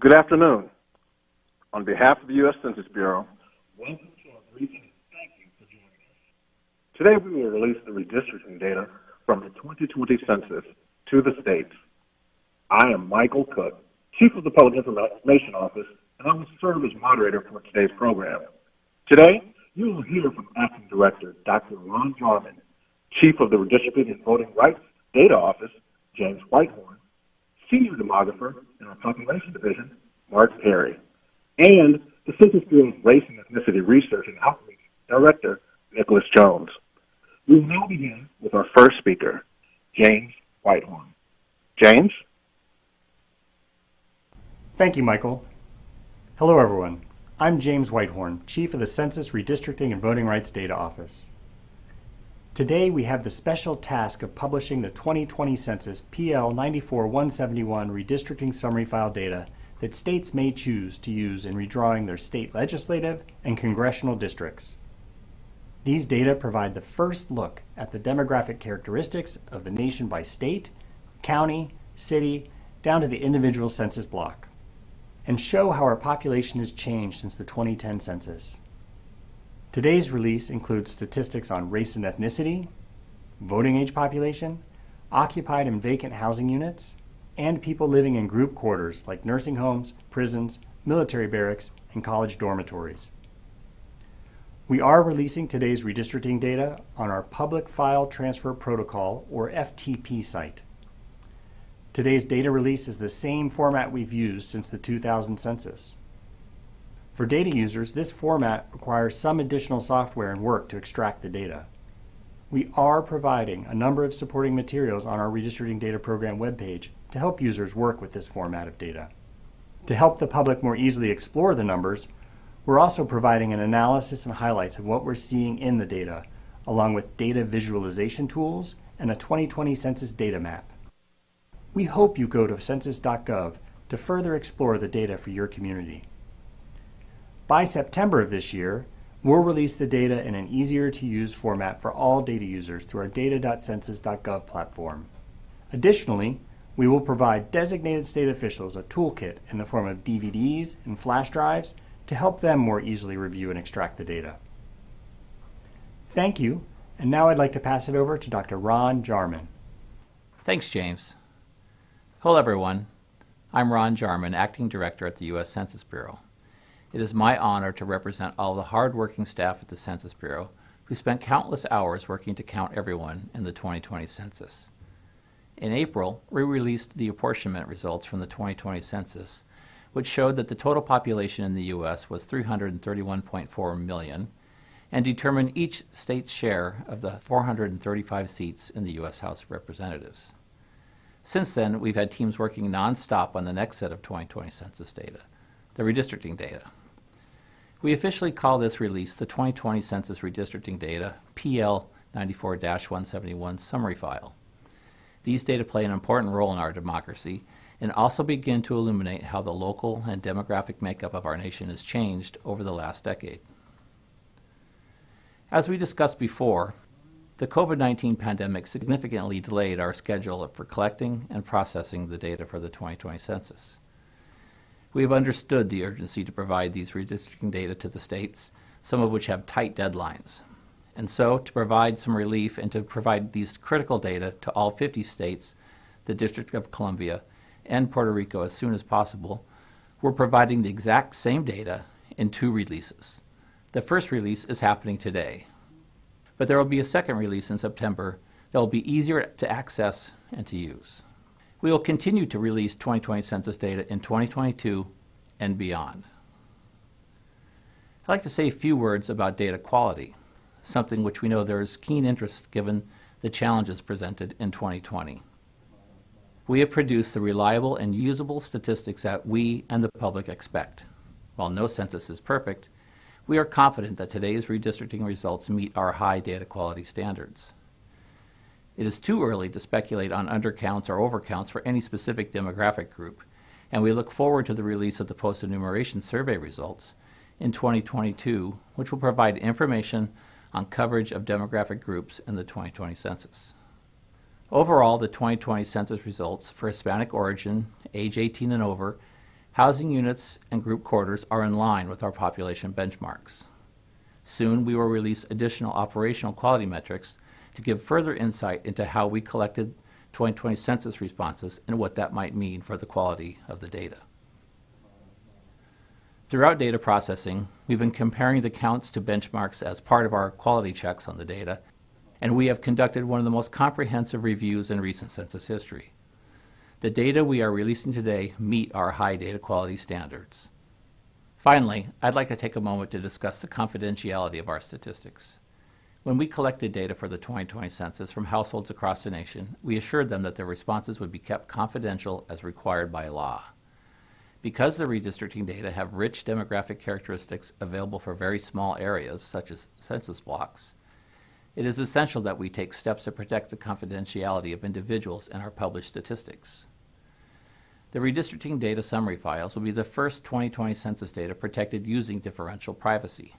Good afternoon. On behalf of the U.S. Census Bureau, welcome to our briefing and thank you for joining us. Today we will release the redistricting data from the 2020 census to the states. I am Michael Cook, Chief of the Public Information Office, and I will serve as moderator for today's program. Today, you will hear from Acting Director Dr. Ron Jarman, Chief of the Redistricting and Voting Rights Data Office, James Whitehorn, Senior Demographer in our Population Division, Mark Perry, and the Census Bureau's Race and Ethnicity Research and Outreach Director, Nicholas Jones. We will now begin with our first speaker, James Whitehorn. James? Thank you, Michael. Hello, everyone. I'm James Whitehorn, Chief of the Census Redistricting and Voting Rights Data Office. Today, we have the special task of publishing the 2020 Census PL 94-171 redistricting summary file data that states may choose to use in redrawing their state legislative and congressional districts. These data provide the first look at the demographic characteristics of the nation by state, county, city, down to the individual census block, and show how our population has changed since the 2010 census. Today's release includes statistics on race and ethnicity, voting age population, occupied and vacant housing units, and people living in group quarters like nursing homes, prisons, military barracks, and college dormitories. We are releasing today's redistricting data on our Public File Transfer Protocol, or FTP site. Today's data release is the same format we've used since the 2000 census. For data users, this format requires some additional software and work to extract the data. We are providing a number of supporting materials on our Redistricting Data Program webpage to help users work with this format of data. To help the public more easily explore the numbers, we're also providing an analysis and highlights of what we're seeing in the data, along with data visualization tools and a 2020 Census data map. We hope you go to census.gov to further explore the data for your community. By September of this year, we'll release the data in an easier-to-use format for all data users through our data.census.gov platform. Additionally, we will provide designated state officials a toolkit in the form of DVDs and flash drives to help them more easily review and extract the data. Thank you, and now I'd like to pass it over to Dr. Ron Jarman. Thanks, James. Hello, everyone. I'm Ron Jarman, Acting Director at the U.S. Census Bureau. It is my honor to represent all the hard-working staff at the Census Bureau who spent countless hours working to count everyone in the 2020 census. In April, we released the apportionment results from the 2020 census, which showed that the total population in the U.S. was 331.4 million and determined each state's share of the 435 seats in the U.S. House of Representatives. Since then, we've had teams working nonstop on the next set of 2020 census data, the redistricting data. We officially call this release the 2020 Census Redistricting Data PL 94-171 Summary File. These data play an important role in our democracy and also begin to illuminate how the local and demographic makeup of our nation has changed over the last decade. As we discussed before, the COVID-19 pandemic significantly delayed our schedule for collecting and processing the data for the 2020 census. We have understood the urgency to provide these redistricting data to the states, some of which have tight deadlines. And so, to provide some relief and to provide these critical data to all 50 states, the District of Columbia, and Puerto Rico as soon as possible, we're providing the exact same data in 2 releases. The first release is happening today, but there will be a second release in September that will be easier to access and to use. We will continue to release 2020 census data in 2022 and beyond. I'd like to say a few words about data quality, something which we know there is keen interest given the challenges presented in 2020. We have produced the reliable and usable statistics that we and the public expect. While no census is perfect, we are confident that today's redistricting results meet our high data quality standards. It is too early to speculate on undercounts or overcounts for any specific demographic group, and we look forward to the release of the post-enumeration survey results in 2022, which will provide information on coverage of demographic groups in the 2020 census. Overall, the 2020 census results for Hispanic origin, age 18 and over, Housing units and group quarters are in line with our population benchmarks. Soon we will release additional operational quality metrics to give further insight into how we collected 2020 census responses and what that might mean for the quality of the data. Throughout data processing, we've been comparing the counts to benchmarks as part of our quality checks on the data, and we have conducted one of the most comprehensive reviews in recent census history. The data we are releasing today meet our high data quality standards. Finally, I'd like to take a moment to discuss the confidentiality of our statistics. When we collected data for the 2020 census from households across the nation, we assured them that their responses would be kept confidential as required by law. Because the redistricting data have rich demographic characteristics available for very small areas, such as census blocks, it is essential that we take steps to protect the confidentiality of individuals in our published statistics. The redistricting data summary files will be the first 2020 census data protected using differential privacy.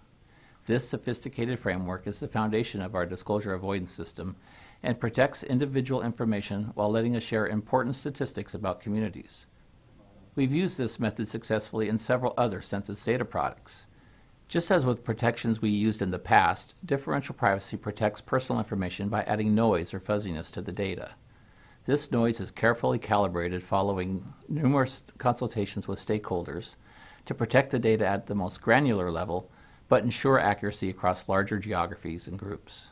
This sophisticated framework is the foundation of our disclosure avoidance system and protects individual information while letting us share important statistics about communities. We've used this method successfully in several other census data products. Just as with protections we used in the past, differential privacy protects personal information by adding noise or fuzziness to the data. This noise is carefully calibrated following numerous consultations with stakeholders to protect the data at the most granular level, but ensure accuracy across larger geographies and groups.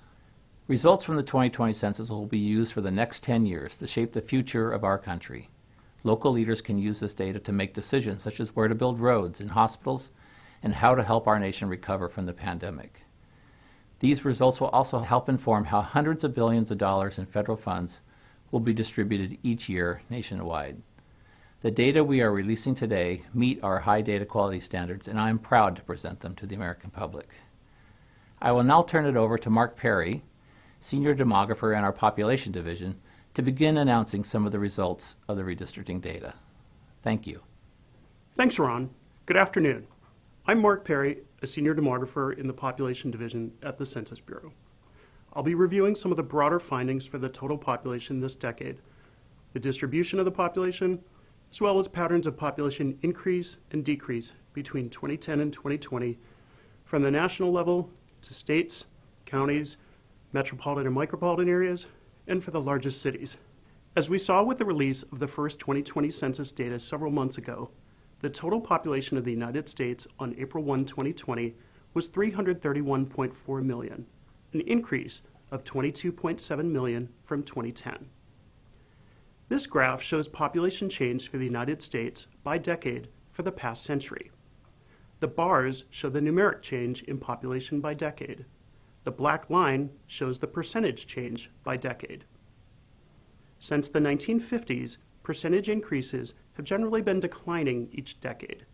Results from the 2020 census will be used for the next 10 years to shape the future of our country. Local leaders can use this data to make decisions such as where to build roads and hospitals and how to help our nation recover from the pandemic. These results will also help inform how hundreds of billions of dollars in federal funds will be distributed each year nationwide. The data we are releasing today meet our high data quality standards, and I am proud to present them to the American public. I will now turn it over to Mark Perry, Senior Demographer in our Population Division, to begin announcing some of the results of the redistricting data. Thank you. Thanks, Ron. Good afternoon. I'm Mark Perry, a Senior Demographer in the Population Division at the Census Bureau. I'll be reviewing some of the broader findings for the total population this decade, the distribution of the population, as well as patterns of population increase and decrease between 2010 and 2020 from the national level to states, counties, metropolitan and micropolitan areas, and for the largest cities. As we saw with the release of the first 2020 census data several months ago, the total population of the United States on April 1, 2020 was 331.4 million, an increase of 22.7 million from 2010. This graph shows population change for the United States by decade for the past century. The bars show the numeric change in population by decade. The black line shows the percentage change by decade. Since the 1950s, percentage increases have generally been declining each decade.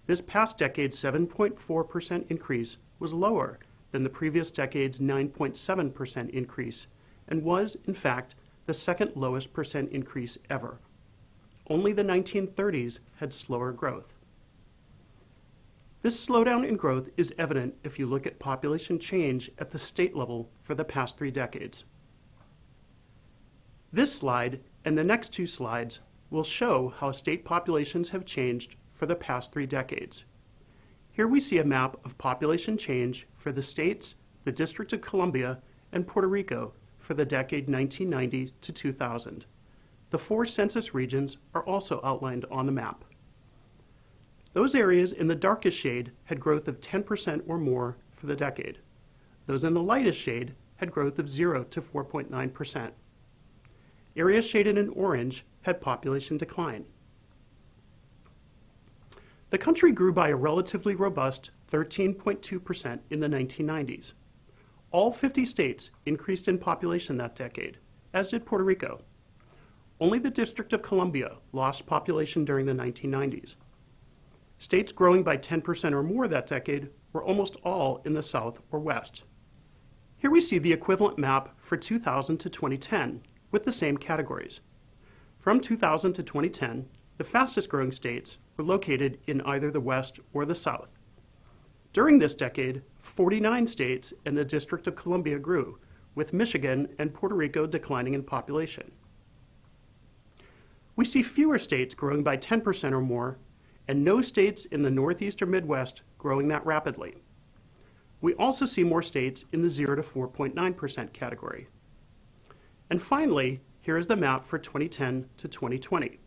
This past decade's 7.4% increase was lower than the previous decade's 9.7% increase and was, in fact, the second lowest percent increase ever. Only the 1930s had slower growth. This slowdown in growth is evident if you look at population change at the state level for the past 3 decades. This slide and the next 2 slides will show how state populations have changed for the past 3 decades. Here we see a map of population change for the states, the District of Columbia, and Puerto Rico for the decade 1990 to 2000. The 4 census regions are also outlined on the map. Those areas in the darkest shade had growth of 10% or more for the decade. Those in the lightest shade had growth of 0 to 4.9%. Areas shaded in orange had population decline. The country grew by a relatively robust 13.2% in the 1990s. All 50 states increased in population that decade, as did Puerto Rico. Only the District of Columbia lost population during the 1990s. States growing by 10% or more that decade were almost all in the South or West. Here we see the equivalent map for 2000 to 2010 with the same categories. From 2000 to 2010, the fastest growing states were located in either the West or the South. During this decade, 49 states and the District of Columbia grew, with Michigan and Puerto Rico declining in population. We see fewer states growing by 10% or more and no states in the Northeast or Midwest growing that rapidly. We also see more states in the 0 to 4.9% category. And finally, here is the map for 2010 to 2020.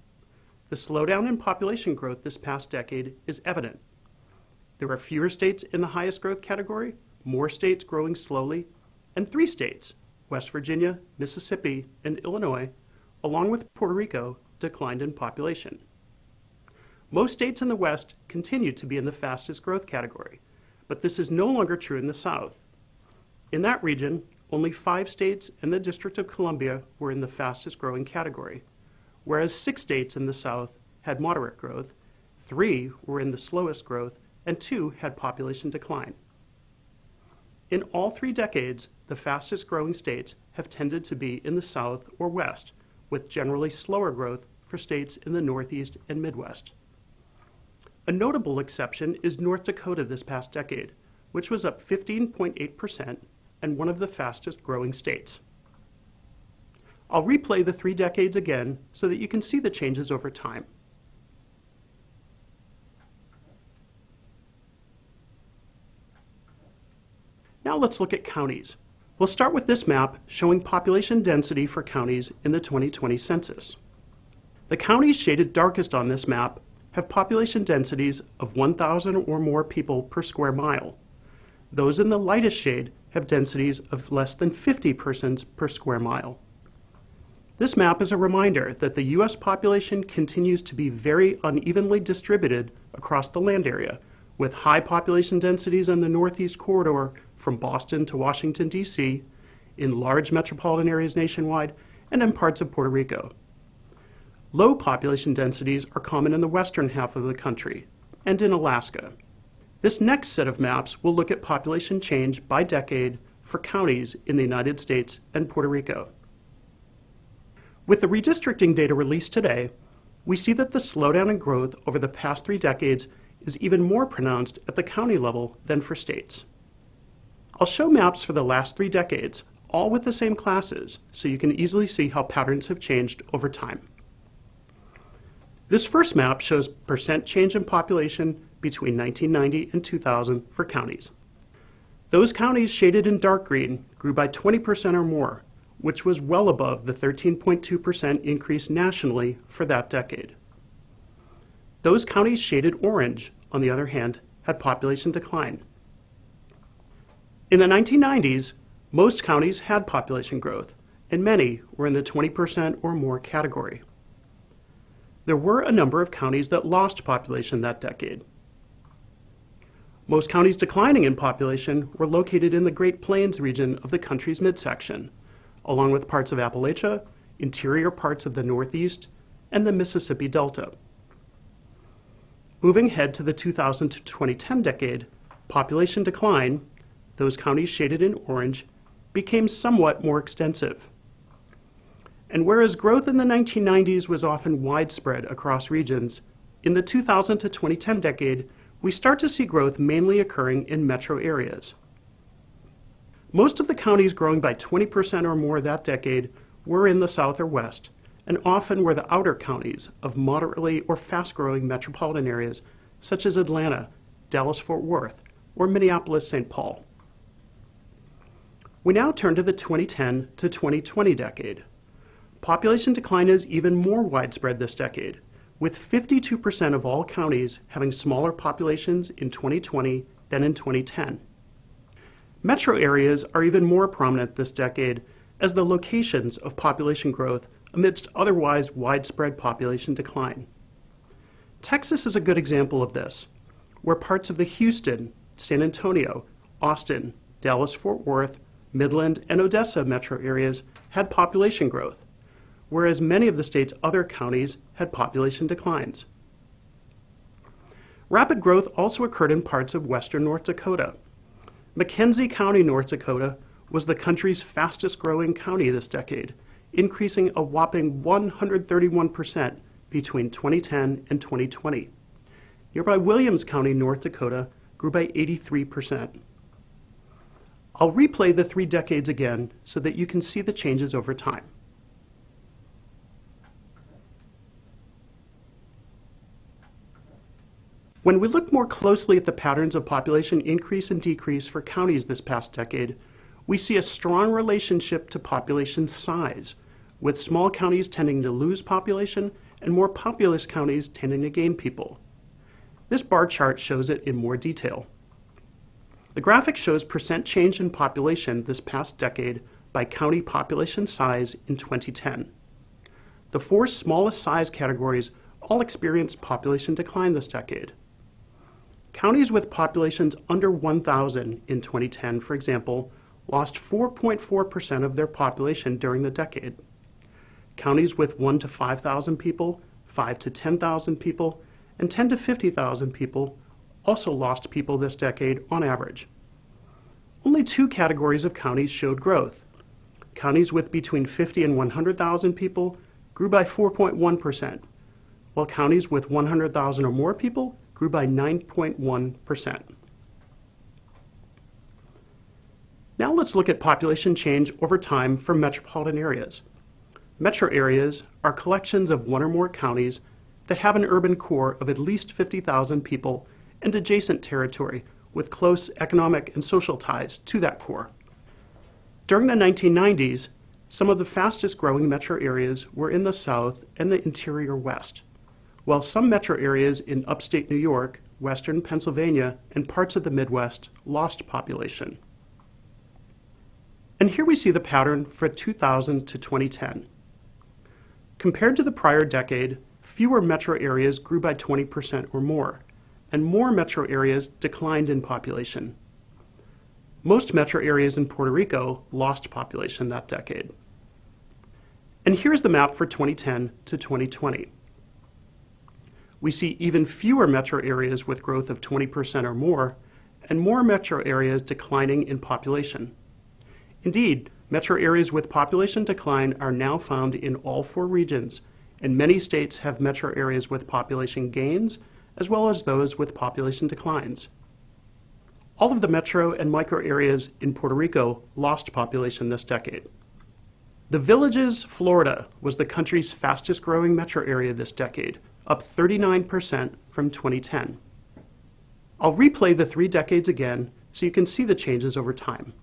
The slowdown in population growth this past decade is evident. There are fewer states in the highest growth category, more states growing slowly, and 3 states, West Virginia, Mississippi, and Illinois, along with Puerto Rico, declined in population. Most states in the West continue to be in the fastest growth category, but this is no longer true in the South. In that region, only 5 states and the District of Columbia were in the fastest growing category, whereas 6 states in the South had moderate growth, 3 were in the slowest growth, and 2 had population decline. In all 3 decades, the fastest growing states have tended to be in the South or West, with generally slower growth for states in the Northeast and Midwest. A notable exception is North Dakota this past decade, which was up 15.8% and one of the fastest growing states. I'll replay the 3 decades again so that you can see the changes over time. Now let's look at counties. We'll start with this map showing population density for counties in the 2020 census. The counties shaded darkest on this map have population densities of 1,000 or more people per square mile. Those in the lightest shade have densities of less than 50 persons per square mile. This map is a reminder that the U.S. population continues to be very unevenly distributed across the land area, with high population densities in the Northeast corridor from Boston to Washington, D.C., in large metropolitan areas nationwide, and in parts of Puerto Rico. Low population densities are common in the western half of the country and in Alaska. This next set of maps will look at population change by decade for counties in the United States and Puerto Rico. With the redistricting data released today, we see that the slowdown in growth over the past 3 decades is even more pronounced at the county level than for states. I'll show maps for the last 3 decades, all with the same classes, so you can easily see how patterns have changed over time. This first map shows percent change in population between 1990 and 2000 for counties. Those counties shaded in dark green grew by 20% or more, which was well above the 13.2% increase nationally for that decade. Those counties shaded orange, on the other hand, had population decline. In the 1990s, most counties had population growth, and many were in the 20% or more category. There were a number of counties that lost population that decade. Most counties declining in population were located in the Great Plains region of the country's midsection, along with parts of Appalachia, interior parts of the Northeast, and the Mississippi Delta. Moving ahead to the 2000 to 2010 decade, population decline, those counties shaded in orange, became somewhat more extensive. And whereas growth in the 1990s was often widespread across regions, in the 2000 to 2010 decade, we start to see growth mainly occurring in metro areas. Most of the counties growing by 20% or more that decade were in the South or West, and often were the outer counties of moderately or fast-growing metropolitan areas such as Atlanta, Dallas-Fort Worth, or Minneapolis-St. Paul. We now turn to the 2010 to 2020 decade. Population decline is even more widespread this decade, with 52% of all counties having smaller populations in 2020 than in 2010. Metro areas are even more prominent this decade as the locations of population growth amidst otherwise widespread population decline. Texas is a good example of this, where parts of the Houston, San Antonio, Austin, Dallas-Fort Worth, Midland, and Odessa metro areas had population growth, whereas many of the state's other counties had population declines. Rapid growth also occurred in parts of western North Dakota. McKenzie County, North Dakota, was the country's fastest growing county this decade, increasing a whopping 131% between 2010 and 2020. Nearby Williams County, North Dakota, grew by 83%. I'll replay the 3 decades again so that you can see the changes over time. When we look more closely at the patterns of population increase and decrease for counties this past decade, we see a strong relationship to population size, with small counties tending to lose population and more populous counties tending to gain people. This bar chart shows it in more detail. The graphic shows percent change in population this past decade by county population size in 2010. The four smallest size categories all experienced population decline this decade. Counties with populations under 1,000 in 2010, for example, lost 4.4% of their population during the decade. Counties with 1 to 5,000 people, 5 to 10,000 people, and 10 to 50,000 people also lost people this decade on average. Only two categories of counties showed growth. Counties with between 50 and 100,000 people grew by 4.1%, while counties with 100,000 or more people grew by 9.1%. Now let's look at population change over time for metropolitan areas. Metro areas are collections of one or more counties that have an urban core of at least 50,000 people and adjacent territory with close economic and social ties to that core. During the 1990s, some of the fastest growing metro areas were in the South and the interior West, while some metro areas in upstate New York, western Pennsylvania, and parts of the Midwest lost population. And here we see the pattern for 2000 to 2010. Compared to the prior decade, fewer metro areas grew by 20% or more, and more metro areas declined in population. Most metro areas in Puerto Rico lost population that decade. And here's the map for 2010 to 2020. We see even fewer metro areas with growth of 20% or more, and more metro areas declining in population. Indeed, metro areas with population decline are now found in all four regions, and many states have metro areas with population gains, as well as those with population declines. All of the metro and micro areas in Puerto Rico lost population this decade. The Villages, Florida, was the country's fastest growing metro area this decade, up 39% from 2010. I'll replay the 3 decades again so you can see the changes over time.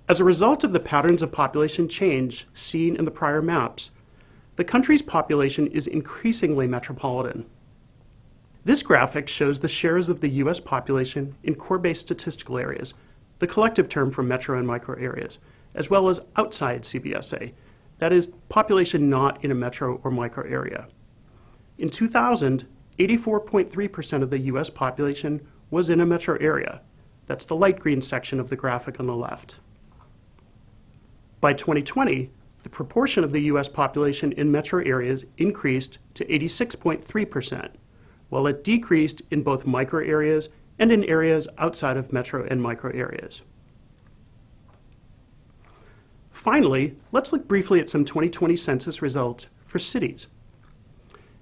As a result of the patterns of population change seen in the prior maps, the country's population is increasingly metropolitan. This graphic shows the shares of the U.S. population in core-based statistical areas, the collective term for metro and micro areas, as well as outside CBSA, that is, population not in a metro or micro area. In 2000, 84.3% of the U.S. population was in a metro area. That's the light green section of the graphic on the left. By 2020, the proportion of the U.S. population in metro areas increased to 86.3%, while it decreased in both micro areas and in areas outside of metro and micro areas. Finally, let's look briefly at some 2020 census results for cities.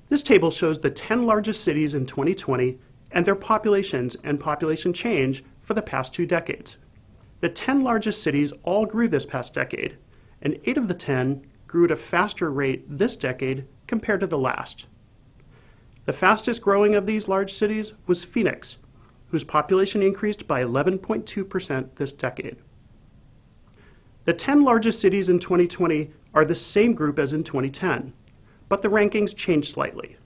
This table shows the 10 largest cities in 2020 and their populations and population change for the past 2 decades. The 10 largest cities all grew this past decade, and 8 of the 10 grew at a faster rate this decade compared to the last. The fastest growing of these large cities was Phoenix, whose population increased by 11.2% this decade. The 10 largest cities in 2020 are the same group as in 2010, but the rankings changed slightly.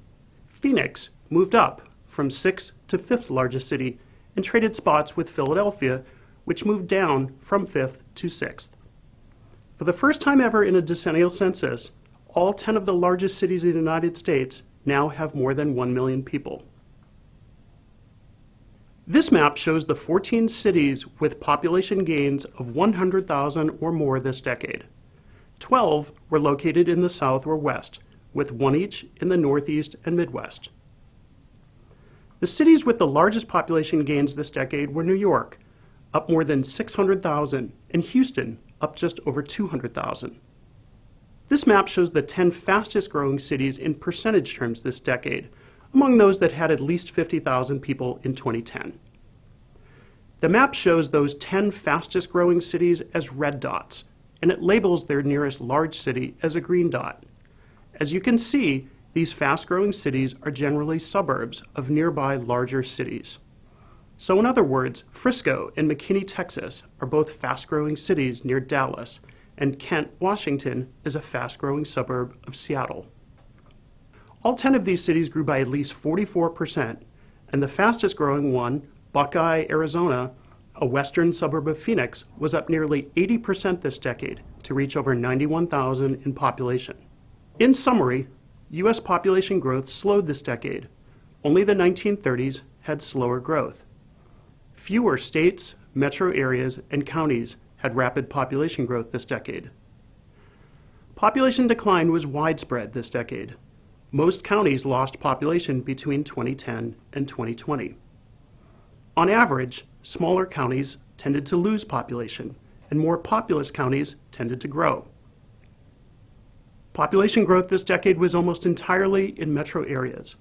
Phoenix moved up from 6th to 5th largest city and traded spots with Philadelphia, which moved down from 5th to 6th. For the first time ever in a decennial census, all 10 of the largest cities in the United States now have more than 1 million people. This map shows the 14 cities with population gains of 100,000 or more this decade. 12 were located in the South or West, with 1 each in the Northeast and Midwest. The cities with the largest population gains this decade were New York, up more than 600,000, and Houston, up just over 200,000. This map shows the 10 fastest growing cities in percentage terms this decade, among those that had at least 50,000 people in 2010. The map shows those 10 fastest growing cities as red dots, and it labels their nearest large city as a green dot. As you can see, these fast-growing cities are generally suburbs of nearby larger cities. So in other words, Frisco and McKinney, Texas are both fast-growing cities near Dallas, and Kent, Washington is a fast-growing suburb of Seattle. All 10 of these cities grew by at least 44%, and the fastest-growing one, Buckeye, Arizona, a western suburb of Phoenix, was up nearly 80% this decade to reach over 91,000 in population. In summary, U.S. population growth slowed this decade. Only the 1930s had slower growth. Fewer states, metro areas, and counties had rapid population growth this decade. Population decline was widespread this decade. Most counties lost population between 2010 and 2020. On average, smaller counties tended to lose population, and more populous counties tended to grow. Population growth this decade was almost entirely in metro areas.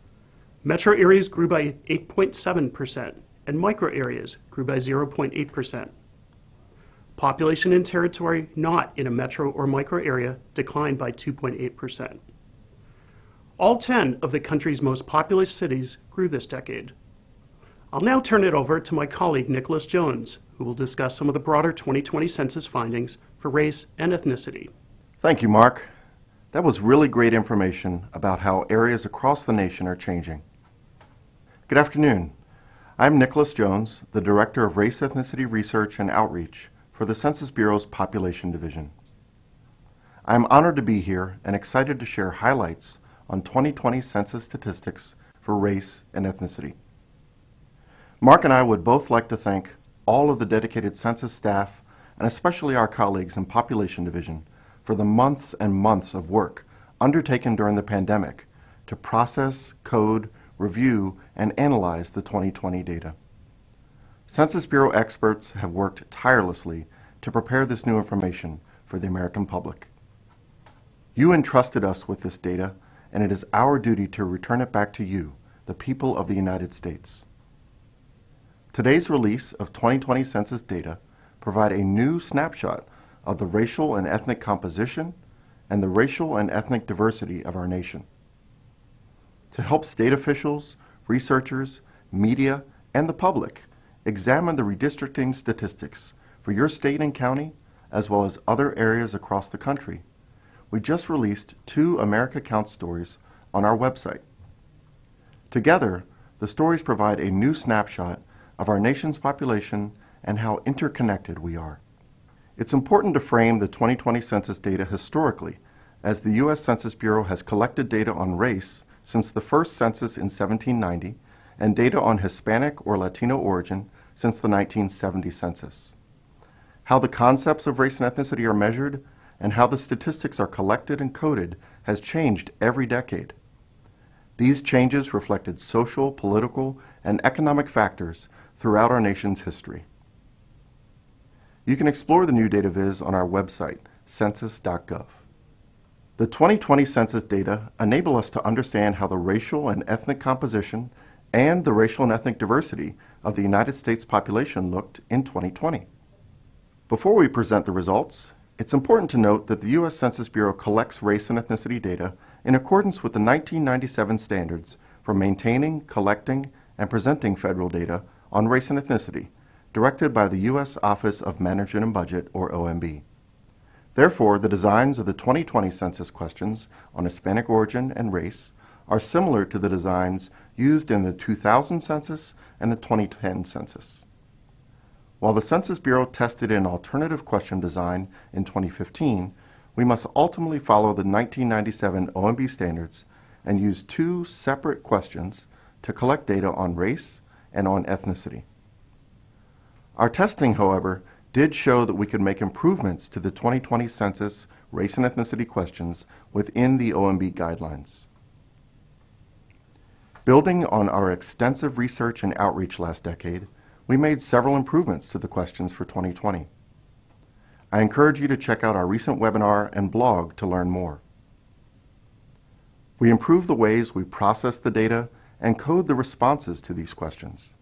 Metro areas grew by 8.7%, and micro areas grew by 0.8%. Population in territory not in a metro or micro area declined by 2.8%. All 10 of the country's most populous cities grew this decade. I'll now turn it over to my colleague Nicholas Jones, who will discuss some of the broader 2020 census findings for race and ethnicity. Thank you, Mark. That was really great information about how areas across the nation are changing. Good afternoon. I'm Nicholas Jones, the Director of Race, Ethnicity Research and Outreach for the Census Bureau's Population Division. I'm honored to be here and excited to share highlights on 2020 census statistics for race and ethnicity. Mark and I would both like to thank all of the dedicated census staff and especially our colleagues in Population Division for the months and months of work undertaken during the pandemic to process, code, review, and analyze the 2020 data. Census Bureau experts have worked tirelessly to prepare this new information for the American public. You entrusted us with this data, and it is our duty to return it back to you, the people of the United States. Today's release of 2020 census data provide a new snapshot of the racial and ethnic composition and the racial and ethnic diversity of our nation. To help state officials, researchers, media, and the public examine the redistricting statistics for your state and county, as well as other areas across the country, we just released 2 America Counts stories on our website. Together, the stories provide a new snapshot of our nation's population and how interconnected we are. It's important to frame the 2020 census data historically, as the U.S. Census Bureau has collected data on race since the first census in 1790 and data on Hispanic or Latino origin since the 1970 census. How the concepts of race and ethnicity are measured and how the statistics are collected and coded has changed every decade. These changes reflected social, political, and economic factors throughout our nation's history. You can explore the new data viz on our website, census.gov. The 2020 census data enable us to understand how the racial and ethnic composition and the racial and ethnic diversity of the United States population looked in 2020. Before we present the results, it's important to note that the U.S. Census Bureau collects race and ethnicity data in accordance with the 1997 standards for maintaining, collecting, and presenting federal data on race and ethnicity, directed by the U.S. Office of Management and Budget, or OMB. Therefore, the designs of the 2020 census questions on Hispanic origin and race are similar to the designs used in the 2000 census and the 2010 census. While the Census Bureau tested an alternative question design in 2015, we must ultimately follow the 1997 OMB standards and use 2 separate questions to collect data on race and on ethnicity. Our testing, however, did show that we could make improvements to the 2020 census race and ethnicity questions within the OMB guidelines. Building on our extensive research and outreach last decade, we made several improvements to the questions for 2020. I encourage you to check out our recent webinar and blog to learn more. We improved the ways we process the data and code the responses to these questions.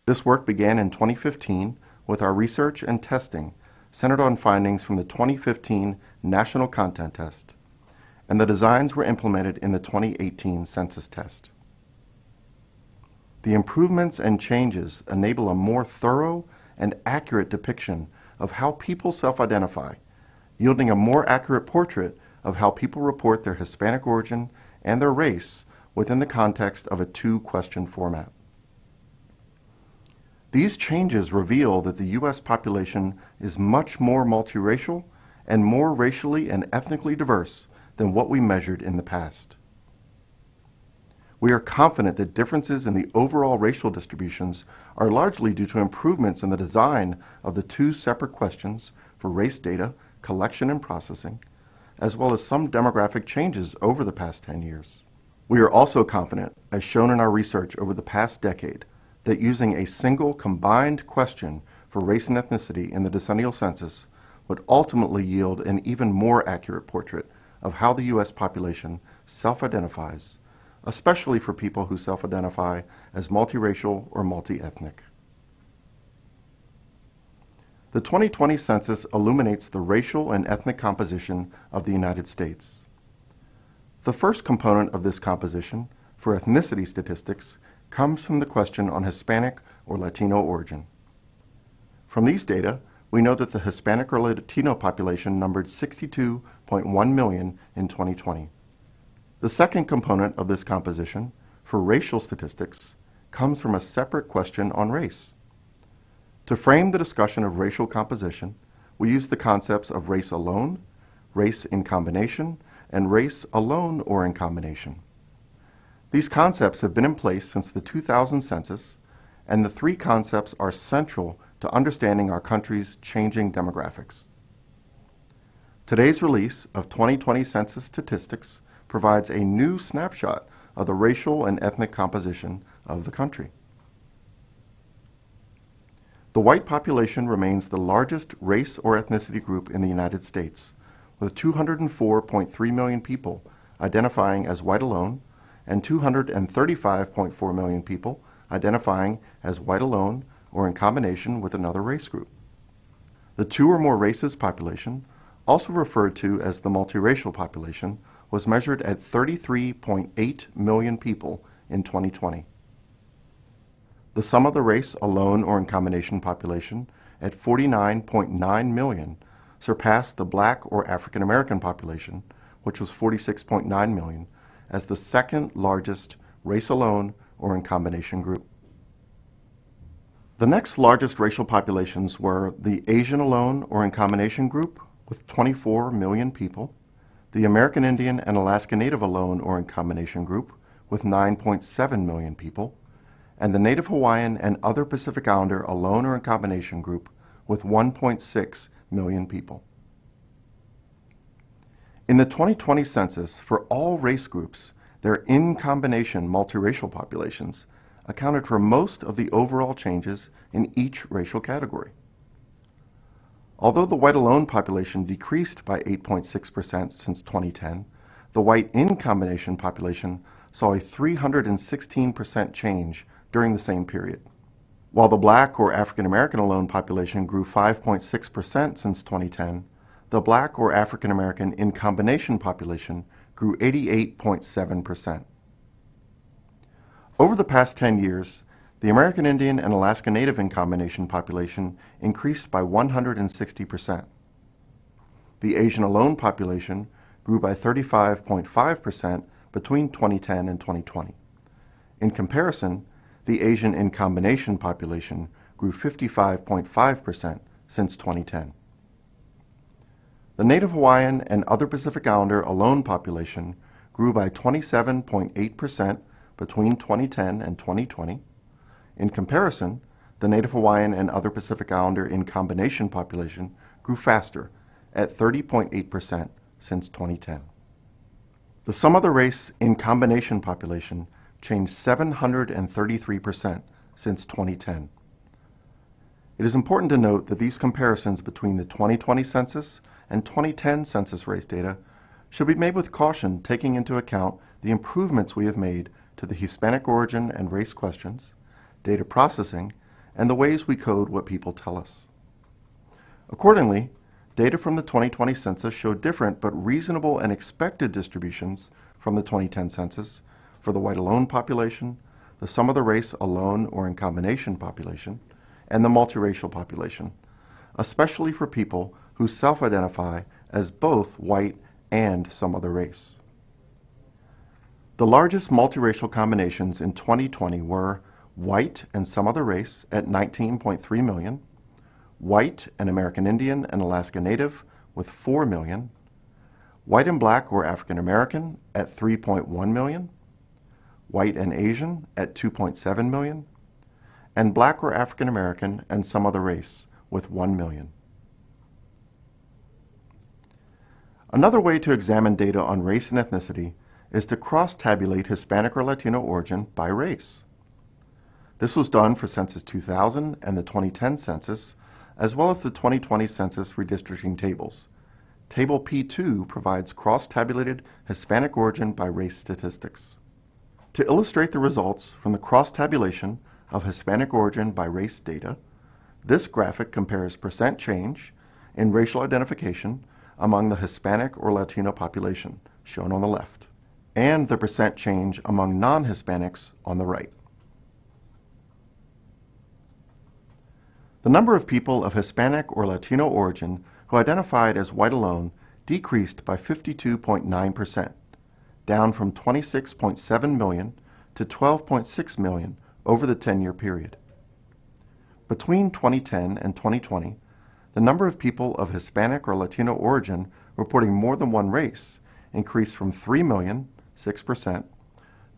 This work began in 2015 with our research and testing centered on findings from the 2015 National Content Test, and the designs were implemented in the 2018 census test. The improvements and changes enable a more thorough and accurate depiction of how people self-identify, yielding a more accurate portrait of how people report their Hispanic origin and their race within the context of a two-question format. These changes reveal that the U.S. population is much more multiracial and more racially and ethnically diverse than what we measured in the past. We are confident that differences in the overall racial distributions are largely due to improvements in the design of the two separate questions for race data collection and processing, as well as some demographic changes over the past 10 years. We are also confident, as shown in our research over the past decade, that using a single combined question for race and ethnicity in the decennial census would ultimately yield an even more accurate portrait of how the U.S. population self-identifies, especially for people who self-identify as multiracial or multi-ethnic. The 2020 census illuminates the racial and ethnic composition of the United States. The first component of this composition, for ethnicity statistics, comes from the question on Hispanic or Latino origin. From these data, we know that the Hispanic or Latino population numbered 62.1 million in 2020. The second component of this composition, for racial statistics, comes from a separate question on race. To frame the discussion of racial composition, we use the concepts of race alone, race in combination, and race alone or in combination. These concepts have been in place since the 2000 census, and the three concepts are central to understanding our country's changing demographics. Today's release of 2020 census statistics provides a new snapshot of the racial and ethnic composition of the country. The white population remains the largest race or ethnicity group in the United States, with 204.3 million people identifying as white alone and 235.4 million people identifying as white alone or in combination with another race group. The two or more races population, also referred to as the multiracial population, was measured at 33.8 million people in 2020. The sum of the race alone or in combination population at 49.9 million surpassed the Black or African American population, which was 46.9 million, as the second largest race alone or in combination group. The next largest racial populations were the Asian alone or in combination group with 24 million people, the American Indian and Alaska Native alone or in combination group with 9.7 million people, and the Native Hawaiian and other Pacific Islander alone or in combination group with 1.6 million people. In the 2020 census, for all race groups, their in-combination multiracial populations accounted for most of the overall changes in each racial category. Although the white alone population decreased by 8.6% since 2010, the white in-combination population saw a 316% change during the same period. While the Black or African American alone population grew 5.6% since 2010, the Black or African American in combination population grew 88.7%. Over the past 10 years, the American Indian and Alaska Native in combination population increased by 160%. The Asian alone population grew by 35.5% between 2010 and 2020. In comparison, the Asian in combination population grew 55.5% since 2010. The Native Hawaiian and other Pacific Islander alone population grew by 27.8% between 2010 and 2020. In comparison, the Native Hawaiian and other Pacific Islander in combination population grew faster at 30.8% since 2010. The sum of the race in combination population changed 733% since 2010. It is important to note that these comparisons between the 2020 census and 2010 census race data should be made with caution, taking into account the improvements we have made to the Hispanic origin and race questions, data processing, and the ways we code what people tell us. Accordingly, data from the 2020 census showed different but reasonable and expected distributions from the 2010 census for the white alone population, the sum of the race alone or in combination population, and the multiracial population, especially for people who self-identify as both white and some other race. The largest multiracial combinations in 2020 were white and some other race at 19.3 million, white and American Indian and Alaska Native with 4 million, white and black or African American at 3.1 million, white and Asian at 2.7 million, and black or African American and some other race with 1 million. Another way to examine data on race and ethnicity is to cross-tabulate Hispanic or Latino origin by race. This was done for Census 2000 and the 2010 census, as well as the 2020 census redistricting tables. Table P2 provides cross-tabulated Hispanic origin by race statistics. To illustrate the results from the cross-tabulation of Hispanic origin by race data, this graphic compares percent change in racial identification among the Hispanic or Latino population, shown on the left, and the percent change among non-Hispanics on the right. The number of people of Hispanic or Latino origin who identified as white alone decreased by 52.9%, down from 26.7 million to 12.6 million over the 10-year period. Between 2010 and 2020, the number of people of Hispanic or Latino origin reporting more than one race increased from 3 million, 6%,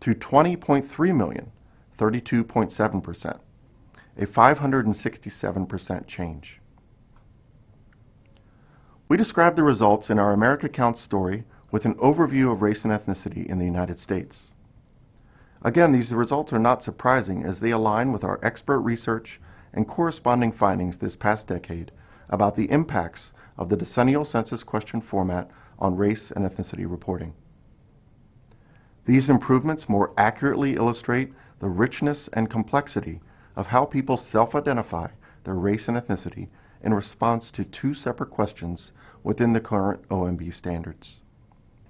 to 20.3 million, 32.7%, a 567% change. We describe the results in our America Counts story with an overview of race and ethnicity in the United States. Again, these results are not surprising as they align with our expert research and corresponding findings this past decade about the impacts of the decennial census question format on race and ethnicity reporting. These improvements more accurately illustrate the richness and complexity of how people self-identify their race and ethnicity in response to two separate questions within the current OMB standards.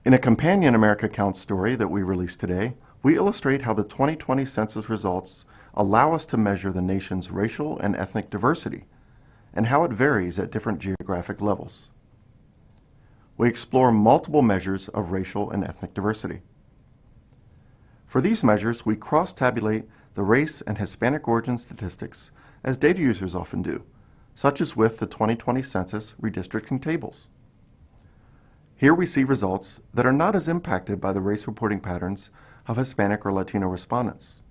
In a companion America Counts story that we released today, we illustrate how the 2020 census results allow us to measure the nation's racial and ethnic diversity and how it varies at different geographic levels. We explore multiple measures of racial and ethnic diversity. For these measures, we cross-tabulate the race and Hispanic origin statistics as data users often do, such as with the 2020 census redistricting tables. Here we see results that are not as impacted by the race reporting patterns of Hispanic or Latino respondents.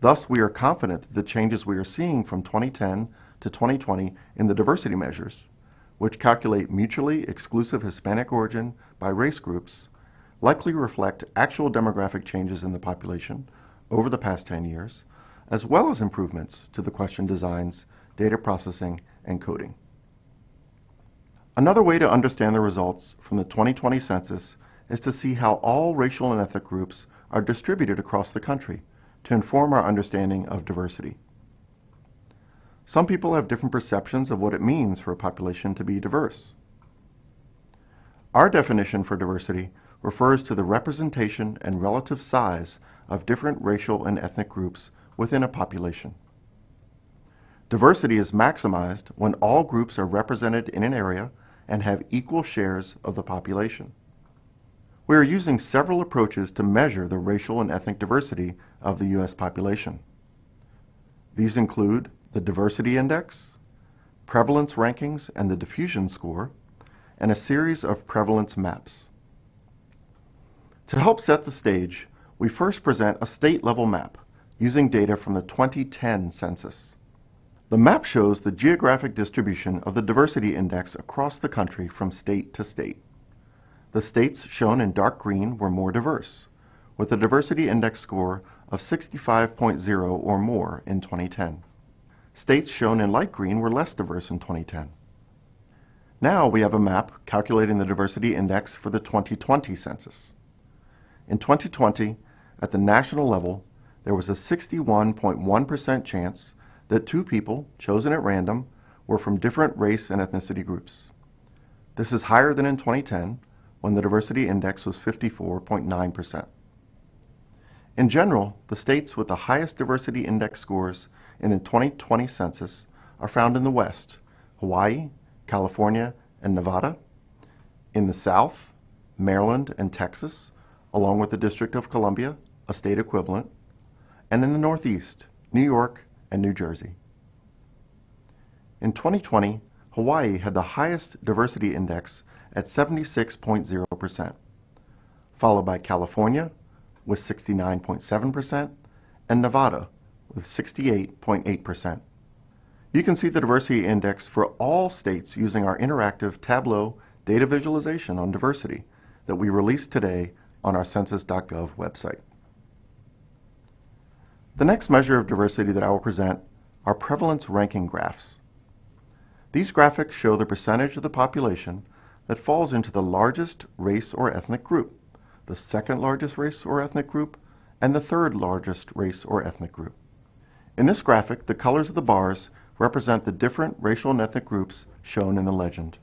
Thus, we are confident that the changes we are seeing from 2010 to 2020 in the diversity measures, which calculate mutually exclusive Hispanic origin by race groups, likely reflect actual demographic changes in the population over the past 10 years, as well as improvements to the question designs, data processing, and coding. Another way to understand the results from the 2020 census is to see how all racial and ethnic groups are distributed across the country to inform our understanding of diversity. Some people have different perceptions of what it means for a population to be diverse. Our definition for diversity refers to the representation and relative size of different racial and ethnic groups within a population. Diversity is maximized when all groups are represented in an area and have equal shares of the population. We are using several approaches to measure the racial and ethnic diversity of the U.S. population. These include the Diversity Index, Prevalence Rankings and the Diffusion Score, and a series of Prevalence Maps. To help set the stage, we first present a state-level map using data from the 2010 census. The map shows the geographic distribution of the Diversity Index across the country from state to state. The states shown in dark green were more diverse, with a Diversity Index score of 65.0 or more in 2010. States shown in light green were less diverse in 2010. Now we have a map calculating the Diversity Index for the 2020 census. In 2020, at the national level, there was a 61.1% chance that two people chosen at random were from different race and ethnicity groups. This is higher than in 2010, when the diversity index was 54.9%. In general, the states with the highest diversity index scores in the 2020 census are found in the West: Hawaii, California, and Nevada; in the South, Maryland and Texas, along with the District of Columbia, a state equivalent; and in the Northeast, New York and New Jersey. In 2020, Hawaii had the highest diversity index at 76.0%, followed by California with 69.7% and Nevada with 68.8%. You can see the diversity index for all states using our interactive Tableau data visualization on diversity that we released today on our census.gov website. The next measure of diversity that I will present are prevalence ranking graphs. These graphics show the percentage of the population that falls into the largest race or ethnic group, the second largest race or ethnic group, and the third largest race or ethnic group. In this graphic, the colors of the bars represent the different racial and ethnic groups shown in the legend.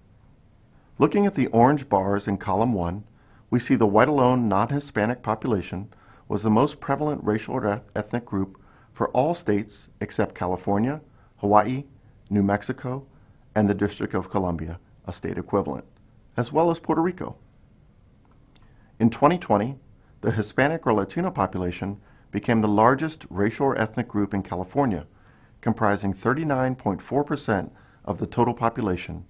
Looking at the orange bars in column 1, we see the white alone non-Hispanic population was the most prevalent racial or ethnic group for all states except California, Hawaii, New Mexico, and the District of Columbia, a state equivalent, as well as Puerto Rico. In 2020, the Hispanic or Latino population became the largest racial or ethnic group in California, comprising 39.4% of the total population,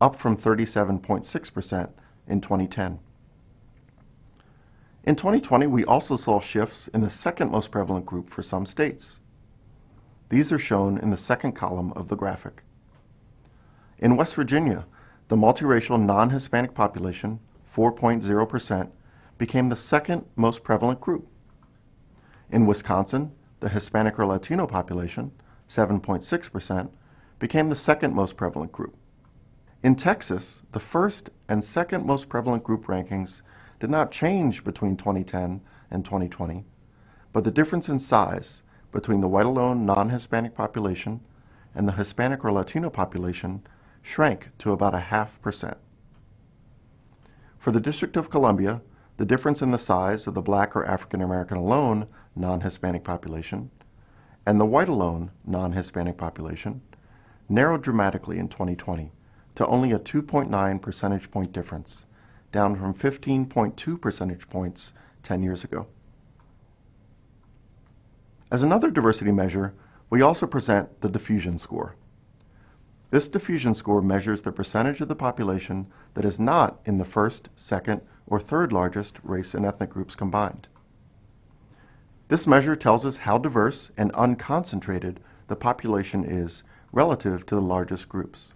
up from 37.6% in 2010. In 2020, we also saw shifts in the second most prevalent group for some states. These are shown in the second column of the graphic. In West Virginia, the multiracial non-Hispanic population, 4.0%, became the second most prevalent group. In Wisconsin, the Hispanic or Latino population, 7.6%, became the second most prevalent group. In Texas, the first and second most prevalent group rankings did not change between 2010 and 2020, but the difference in size between the white alone non-Hispanic population and the Hispanic or Latino population shrank to about 0.5%. For the District of Columbia, the difference in the size of the Black or African American alone non-Hispanic population and the white alone non-Hispanic population narrowed dramatically in 2020 to only a 2.9 percentage point difference, down from 15.2 percentage points 10 years ago. As another diversity measure, we also present the Diffusion Score. This diffusion score measures the percentage of the population that is not in the first, second, or third largest race and ethnic groups combined. This measure tells us how diverse and unconcentrated the population is relative to the largest groups.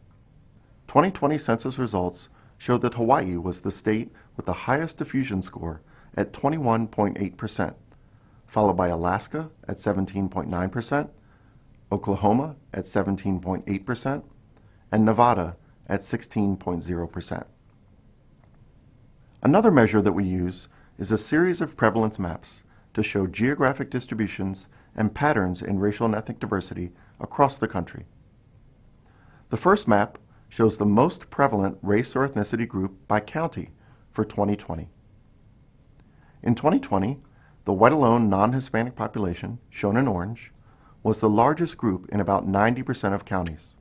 2020 census results showed that Hawaii was the state with the highest diffusion score at 21.8%, followed by Alaska at 17.9%, Oklahoma at 17.8%, and Nevada at 16.0%. Another measure that we use is a series of prevalence maps to show geographic distributions and patterns in racial and ethnic diversity across the country. The first map shows the most prevalent race or ethnicity group by county for 2020. In 2020, the white alone non-Hispanic population, shown in orange, was the largest group in about 90% of counties.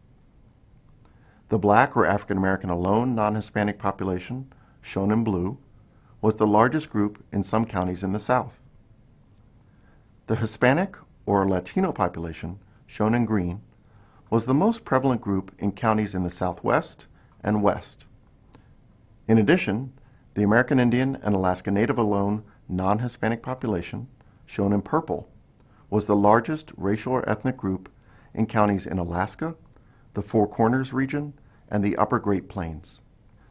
The Black or African American alone non-Hispanic population, shown in blue, was the largest group in some counties in the South. The Hispanic or Latino population, shown in green, was the most prevalent group in counties in the Southwest and West. In addition, the American Indian and Alaska Native alone non-Hispanic population, shown in purple, was the largest racial or ethnic group in counties in Alaska, the Four Corners region, and the Upper Great Plains.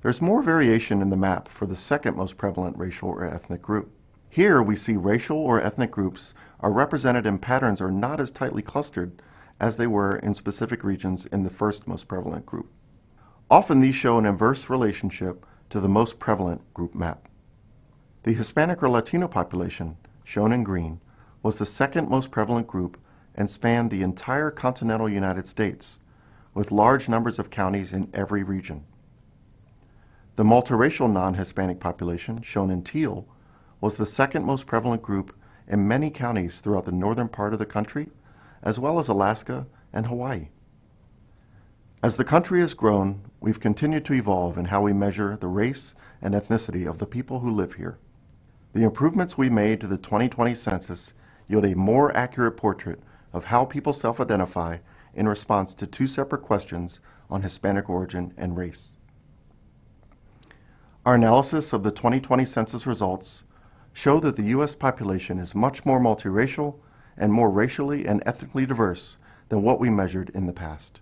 There's more variation in the map for the second most prevalent racial or ethnic group. Here we see racial or ethnic groups are represented in patterns are not as tightly clustered as they were in specific regions in the first most prevalent group. Often these show an inverse relationship to the most prevalent group map. The Hispanic or Latino population, shown in green, was the second most prevalent group and spanned the entire continental United States, with large numbers of counties in every region. The multiracial non-Hispanic population, shown in teal, was the second most prevalent group in many counties throughout the northern part of the country, as well as Alaska and Hawaii. As the country has grown, we've continued to evolve in how we measure the race and ethnicity of the people who live here. The improvements we made to the 2020 census yield a more accurate portrait of how people self-identify in response to two separate questions on Hispanic origin and race. Our analysis of the 2020 census results show that the U.S. population is much more multiracial and more racially and ethnically diverse than what we measured in the past.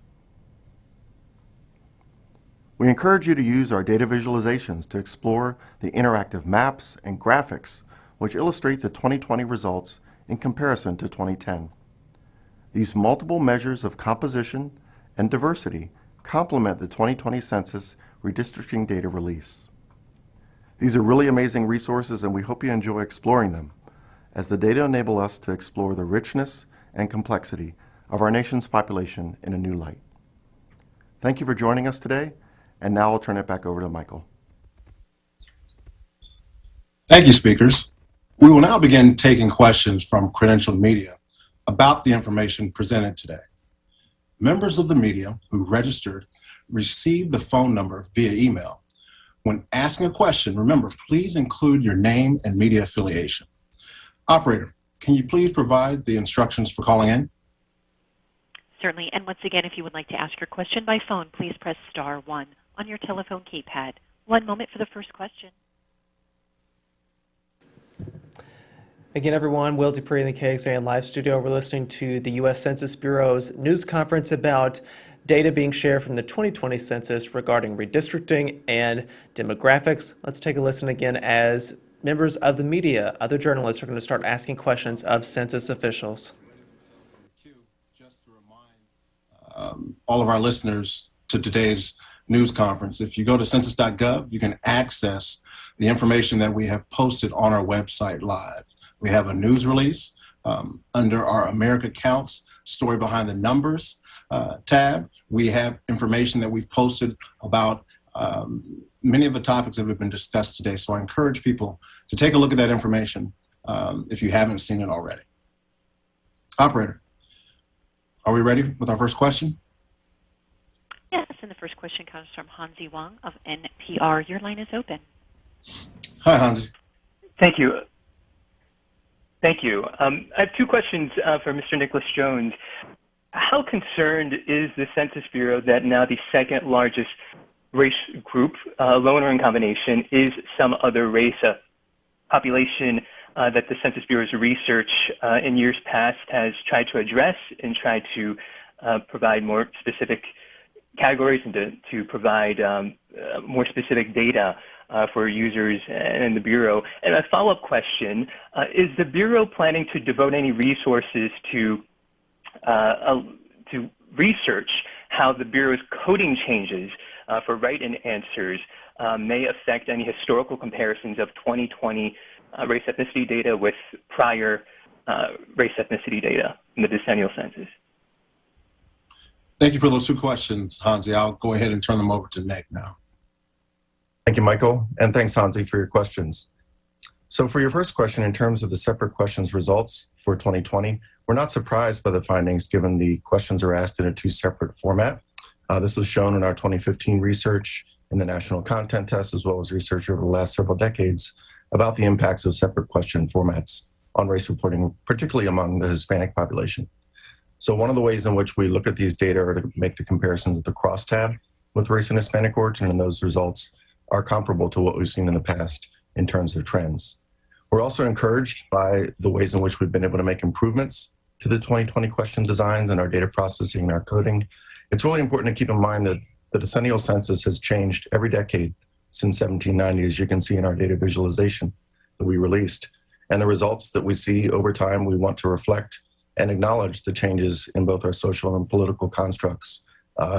We encourage you to use our data visualizations to explore the interactive maps and graphics which illustrate the 2020 results in comparison to 2010. These multiple measures of composition and diversity complement the 2020 census redistricting data release. These are really amazing resources, and we hope you enjoy exploring them, as the data enable us to explore the richness and complexity of our nation's population in a new light. Thank you for joining us today, and now I'll turn it back over to Michael. Thank you, speakers. We will now begin taking questions from credentialed media about the information presented today. Members of the media who registered received the phone number via email. When asking a question, remember, please include your name and media affiliation. Operator, can you please provide the instructions for calling in? Certainly, and once again, if you would like to ask your question by phone, please press *1 on your telephone keypad. 1 moment for the first question. Again, everyone, Will Dupree in the KXAN Live Studio. We're listening to the U.S. Census Bureau's news conference about data being shared from the 2020 census regarding redistricting and demographics. Let's take a listen again as members of the media, other journalists, are going to start asking questions of census officials. Just to remind all of our listeners to today's news conference, if you go to census.gov, you can access the information that we have posted on our website live. We have a news release under our America Counts Story Behind the Numbers tab. We have information that we've posted about many of the topics that have been discussed today. So I encourage people to take a look at that information if you haven't seen it already. Operator, are we ready with our first question? Yes, and the first question comes from Hansi Wang of NPR. Your line is open. Hi, Hansi. Thank you. Thank you. I have two questions for Mr. Nicholas Jones. How concerned is the Census Bureau that now the second largest race group, alone or in combination, is some other race population that the Census Bureau's research in years past has tried to address and tried to provide more specific categories and to provide more specific data for users and the Bureau? And a follow-up question, is the Bureau planning to devote any resources to research how the Bureau's coding changes for write-in answers may affect any historical comparisons of 2020 race ethnicity data with prior race ethnicity data in the decennial census? Thank you for those two questions, Hansi. I'll go ahead and turn them over to Nick now. Thank you, Michael, and thanks, Hansi, for your questions. So for your first question, in terms of the separate questions results for 2020, we're not surprised by the findings given the questions are asked in a two separate format. This was shown in our 2015 research in the National Content Test, as well as research over the last several decades about the impacts of separate question formats on race reporting, particularly among the Hispanic population. So one of the ways in which we look at these data are to make the comparisons of the cross-tab with race and Hispanic origin, and those results are comparable to what we've seen in the past in terms of trends. We're also encouraged by the ways in which we've been able to make improvements to the 2020 question designs and our data processing and our coding. It's really important to keep in mind that the decennial census has changed every decade since 1790, as you can see in our data visualization that we released. And the results that we see over time, we want to reflect and acknowledge the changes in both our social and political constructs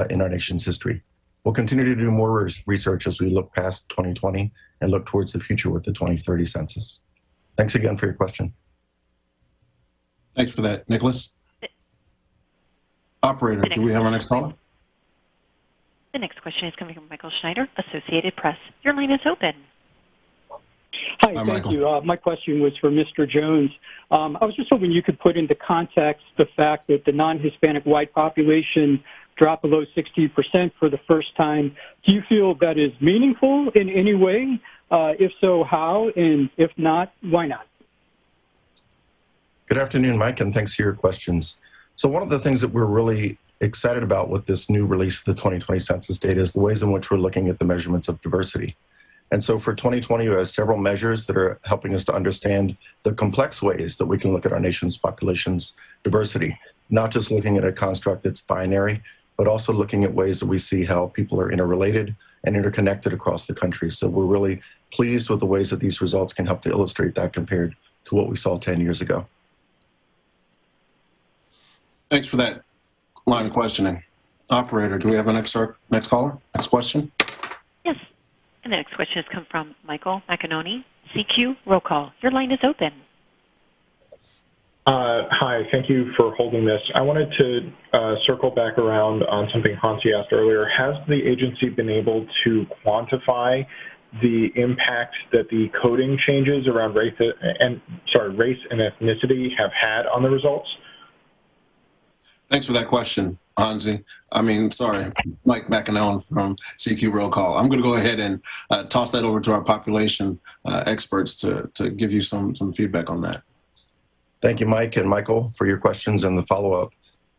in our nation's history. We'll continue to do more research as we look past 2020 and look towards the future with the 2030 census. Thanks again for your question. Thanks for that, Nicholas. Operator, do we have our next caller? The next question is coming from Michael Schneider, Associated Press. Your line is open. Hi, thank you. My question was for Mr. Jones. I was just hoping you could put into context the fact that the non-Hispanic white population dropped below 60% for the first time. Do you feel that is meaningful in any way? If so, how? And if not, why not? Good afternoon, Mike, and thanks for your questions. So one of the things that we're really excited about with this new release of the 2020 census data is the ways in which we're looking at the measurements of diversity. And so for 2020, we have several measures that are helping us to understand the complex ways that we can look at our nation's population's diversity, not just looking at a construct that's binary, but also looking at ways that we see how people are interrelated and interconnected across the country. So we're really pleased with the ways that these results can help to illustrate that compared to what we saw 10 years ago. Thanks for that line of questioning. Operator, do we have a next caller? Next question? Yes. And the next question has come from Michael McEnany, CQ Roll Call. Your line is open. Hi, thank you for holding this. I wanted to circle back around on something Hansi asked earlier. Has the agency been able to quantify the impact that the coding changes around race and ethnicity have had on the results? Thanks for that question, Hansi. Mike McEnany from CQ Roll Call. I'm going to go ahead and toss that over to our population experts to give you some feedback on that. Thank you, Mike and Michael, for your questions and the follow-up.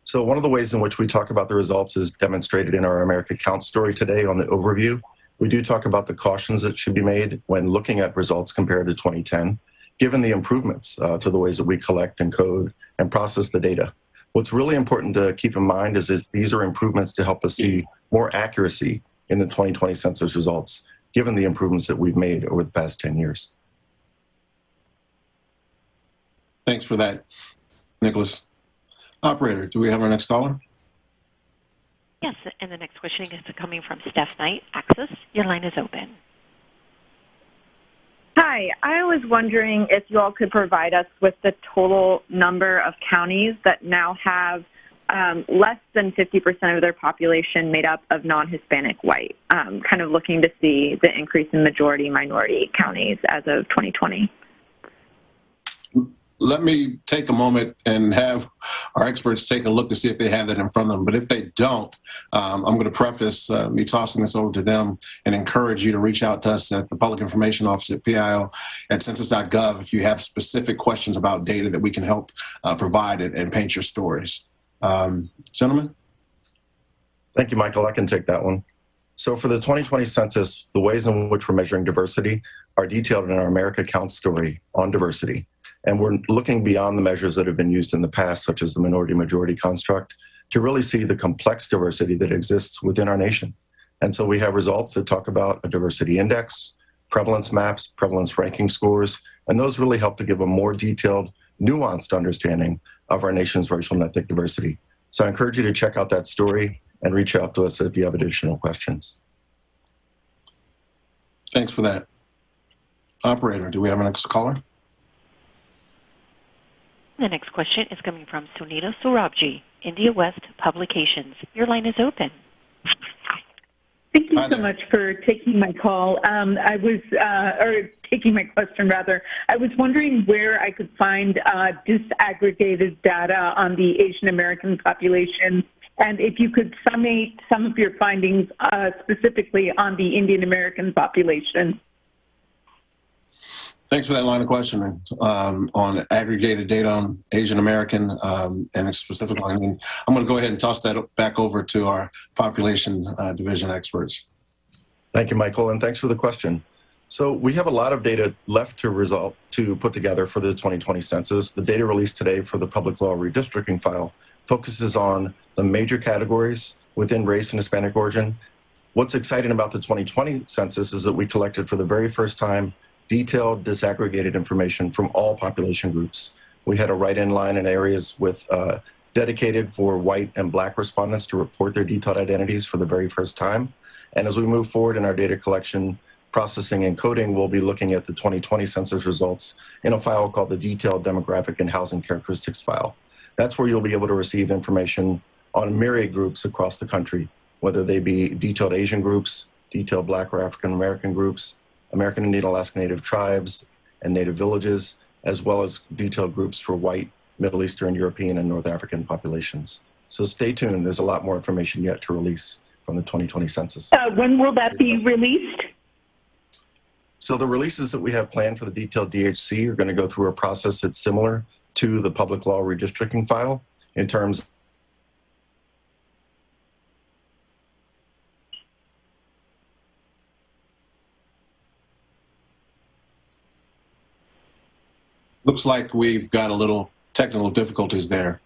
So one of the ways in which we talk about the results is demonstrated in our America Counts story today on the overview. We do talk about the cautions that should be made when looking at results compared to 2010, given the improvements to the ways that we collect and code and process the data. What's really important to keep in mind is these are improvements to help us see more accuracy in the 2020 census results, given the improvements that we've made over the past 10 years. Thanks for that, Nicholas. Operator, do we have our next caller? Yes, and the next question is coming from Steph Knight, Axis. Your line is open. Hi, I was wondering if you all could provide us with the total number of counties that now have less than 50% of their population made up of non-Hispanic white, kind of looking to see the increase in majority-minority counties as of 2020. Let me take a moment and have our experts take a look to see if they have that in front of them. But if they don't, I'm going to preface me tossing this over to them and encourage you to reach out to us at the Public Information Office at PIO at census.gov if you have specific questions about data that we can help provide and paint your stories. Gentlemen? Thank you, Michael. I can take that one. So for the 2020 census, the ways in which we're measuring diversity are detailed in our America Counts story on diversity. And we're looking beyond the measures that have been used in the past, such as the minority-majority construct, to really see the complex diversity that exists within our nation. And so we have results that talk about a diversity index, prevalence maps, prevalence ranking scores, and those really help to give a more detailed, nuanced understanding of our nation's racial and ethnic diversity. So I encourage you to check out that story and reach out to us if you have additional questions. Thanks for that. Operator, do we have a next caller? The next question is coming from Sunita Sorabji, India West Publications. Your line is open. Thank you so much for taking my call. Taking my question rather. I was wondering where I could find disaggregated data on the Asian American population, and if you could summate some of your findings specifically on the Indian American population. Thanks for that line of questioning on aggregated data on Asian American and specifically. I'm going to go ahead and toss that back over to our population division experts. Thank you, Michael, and thanks for the question. So we have a lot of data left to put together for the 2020 census. The data released today for the public law redistricting file focuses on the major categories within race and Hispanic origin. What's exciting about the 2020 census is that we collected for the very first time detailed disaggregated information from all population groups. We had a write-in line in areas with dedicated for white and black respondents to report their detailed identities for the very first time. And as we move forward in our data collection, processing, and coding, we'll be looking at the 2020 census results in a file called the Detailed Demographic and Housing Characteristics file. That's where you'll be able to receive information on myriad groups across the country, whether they be detailed Asian groups, detailed Black or African American groups, American Indian, Alaska Native tribes, and Native villages, as well as detailed groups for white, Middle Eastern, European, and North African populations. So stay tuned. There's a lot more information yet to release from the 2020 census. When will that be released? So the releases that we have planned for the detailed DHC are going to go through a process that's similar to the public law redistricting file in terms Looks like we've got a little technical difficulties there.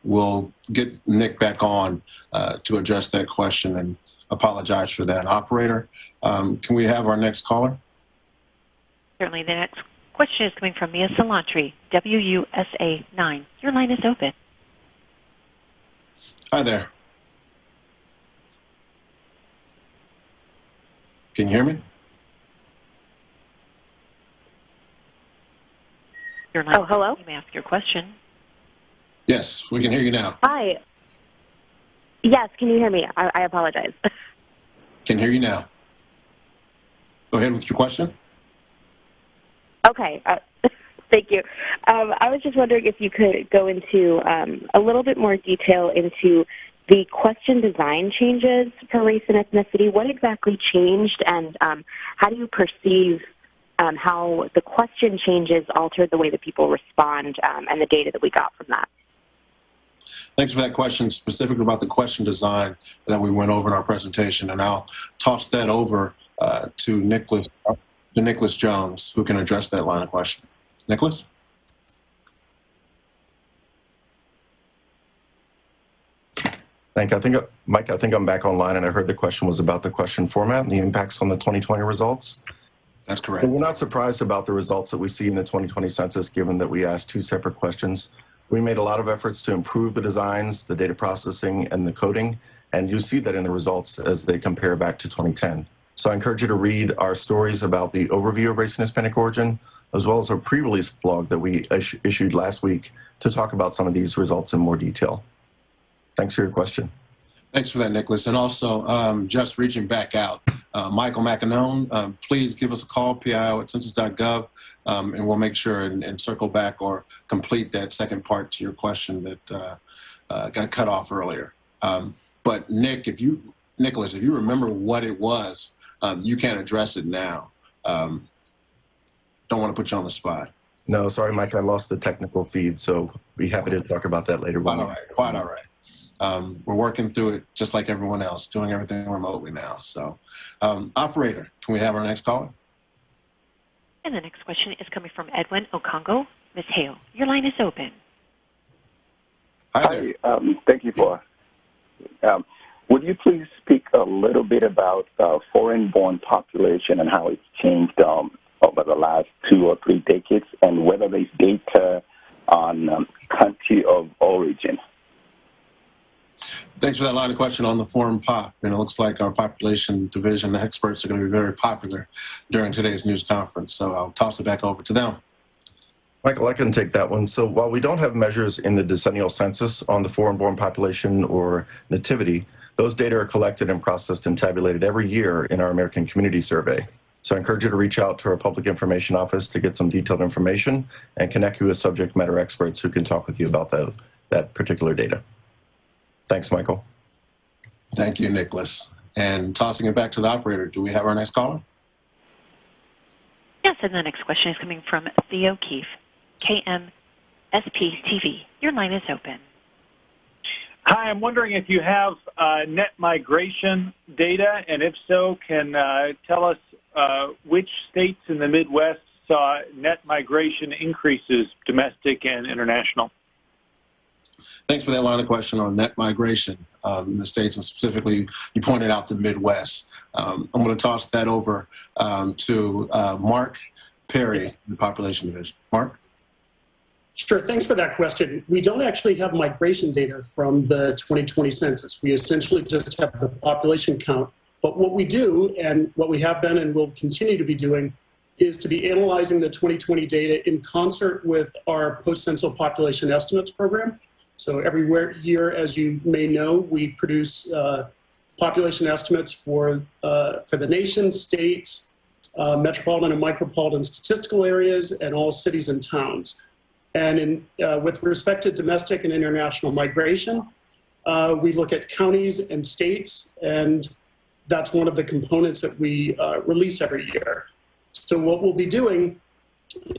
We'll get Nick back on to address that question and apologize for that. Operator, can we have our next caller? Certainly. The next question is coming from Mia Salantri, WUSA 9. Your line is open. Hi there. Can you hear me? Your line. Oh, hello? You may ask your question. Yes, we can hear you now. Hi. Yes, can you hear me? I apologize. Can hear you now. Go ahead with your question. Okay. Thank you. I was just wondering if you could go into a little bit more detail into the question design changes for race and ethnicity. What exactly changed, and how do you perceive how the question changes altered the way that people respond and the data that we got from that? Thanks for that question, specifically about the question design that we went over in our presentation, and I'll toss that over to Nicholas Jones, who can address that line of question. Nicholas? Mike, I think I'm back online, and I heard the question was about the question format and the impacts on the 2020 results. That's correct. So we're not surprised about the results that we see in the 2020 census, given that we asked two separate questions. We made a lot of efforts to improve the designs, the data processing, and the coding, and you see that in the results as they compare back to 2010. So I encourage you to read our stories about the overview of race and Hispanic origin, as well as our pre-release blog that we issued last week to talk about some of these results in more detail. Thanks for your question. Thanks for that, Nicholas. And also, just reaching back out, Michael McEnone, please give us a call, pio@census.gov, and we'll make sure and circle back or complete that second part to your question that got cut off earlier. But Nicholas, if you remember what it was, you can address it now. Don't want to put you on the spot. No, sorry, Mike, I lost the technical feed, so be happy to talk about that later. Quite all right. We're working through it just like everyone else, doing everything remotely now. So, operator, can we have our next caller? And the next question is coming from Edwin Okongo. Ms. Hale, your line is open. Hi, thank you for. Would you please speak a little bit about foreign-born population and how it's changed over the last 2 or 3 decades, and whether there's data on country of origin? Thanks for that line of question on the foreign pop. And it looks like our population division experts are going to be very popular during today's news conference. So I'll toss it back over to them. Michael, I can take that one. So while we don't have measures in the decennial census on the foreign-born population or nativity, those data are collected and processed and tabulated every year in our American Community Survey. So I encourage you to reach out to our Public Information Office to get some detailed information and connect you with subject matter experts who can talk with you about that particular data. Thanks, Michael. Thank you, Nicholas. And tossing it back to the operator, do we have our next caller? Yes, and the next question is coming from Theo Keefe, KMSP-TV. Your line is open. Hi, I'm wondering if you have net migration data, and if so, can tell us which states in the Midwest saw net migration increases, domestic and international. Thanks for that line of question on net migration in the states, and specifically, you pointed out the Midwest. I'm going to toss that over to Mark Perry, the Population Division. Mark? Sure, thanks for that question. We don't actually have migration data from the 2020 census. We essentially just have the population count. But what we do, and what we have been and will continue to be doing, is to be analyzing the 2020 data in concert with our post-census population estimates program. So every year, as you may know, we produce population estimates for the nation, states, metropolitan and micropolitan statistical areas, and all cities and towns. And with respect to domestic and international migration, we look at counties and states, and that's one of the components that we release every year. So what we'll be doing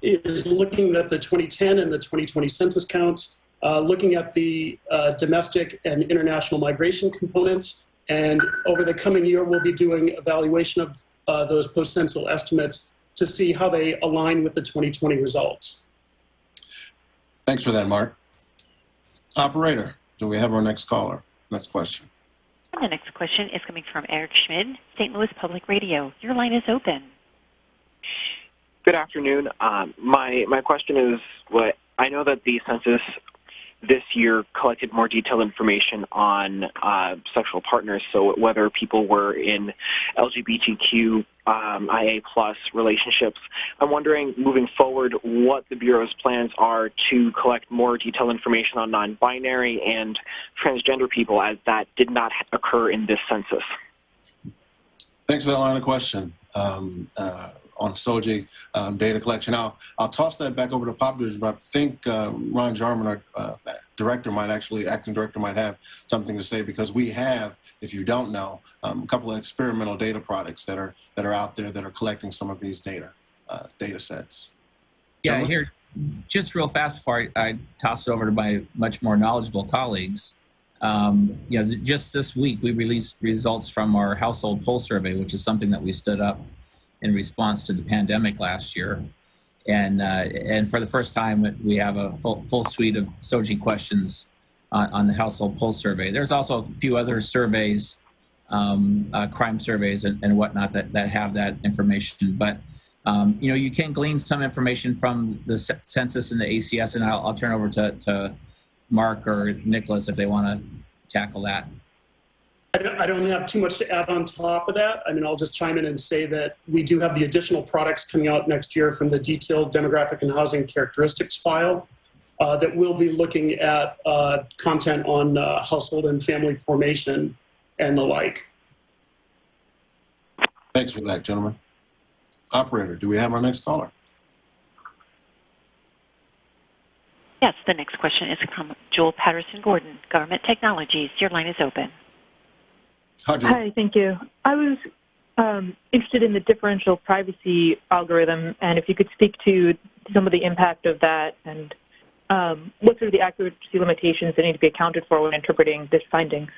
is looking at the 2010 and the 2020 census counts, looking at the domestic and international migration components, and over the coming year, we'll be doing evaluation of those post-census estimates to see how they align with the 2020 results. Thanks for that, Mark. Operator, do we have our next caller? Next question. And the next question is coming from Eric Schmidt, St. Louis Public Radio. Your line is open. Good afternoon. My question is, I know that the census this year collected more detailed information on sexual partners, so whether people were in LGBTQ IA plus relationships. I'm wondering, moving forward, what the Bureau's plans are to collect more detailed information on non-binary and transgender people, as that did not occur in this census. Thanks for that line of question on SOGI data collection. I'll toss that back over to Population, but I think Ron Jarman, our acting director, might have something to say, because we have, if you don't know, a couple of experimental data products that are out there that are collecting some of these data sets. Yeah, here, just real fast before I toss it over to my much more knowledgeable colleagues. Just this week we released results from our household poll survey, which is something that we stood up in response to the pandemic last year. And for the first time, we have a full suite of SOGI questions on the household poll survey. There's also a few other surveys, crime surveys and whatnot that have that information. But, you can glean some information from the census and the ACS, and I'll turn over to Mark or Nicholas if they want to tackle that. I don't have too much to add on top of that. I mean, I'll just chime in and say that we do have the additional products coming out next year from the detailed demographic and housing characteristics file that will be looking at content on household and family formation and the like. Thanks for that, gentlemen. Operator, do we have our next caller? Yes, the next question is from Joel Patterson-Gordon, Government Technologies. Your line is open. Hi, thank you. I was interested in the differential privacy algorithm, and if you could speak to some of the impact of that and what sort of the accuracy limitations that need to be accounted for when interpreting this findings.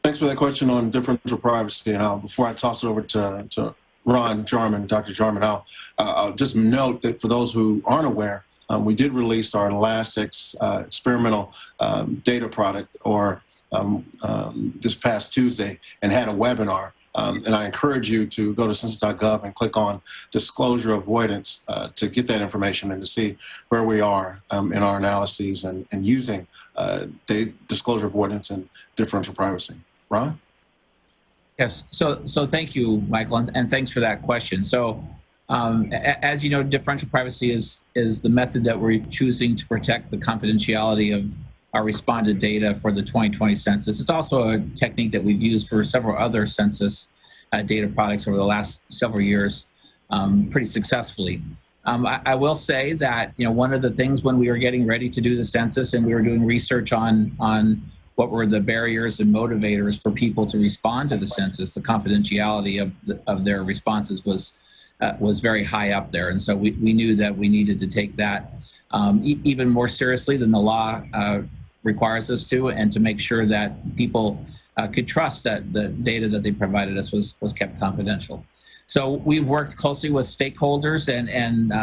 Thanks for that question on differential privacy. And before I toss it over to Ron Jarman, Dr. Jarman, I'll just note that for those who aren't aware, we did release our last experimental data product, this past Tuesday, and had a webinar. And I encourage you to go to census.gov and click on disclosure avoidance to get that information and to see where we are in our analyses and using disclosure avoidance and differential privacy. Ron? Yes, so thank you, Michael, and thanks for that question. So as you know, differential privacy is the method that we're choosing to protect the confidentiality of our responded data for the 2020 census. It's also a technique that we've used for several other census data products over the last several years pretty successfully. I will say that one of the things when we were getting ready to do the census and we were doing research on what were the barriers and motivators for people to respond to the census, the confidentiality of their responses was very high up there. And so we knew that we needed to take that even more seriously than the law requires us to, and to make sure that people could trust that the data that they provided us was kept confidential. So we've worked closely with stakeholders and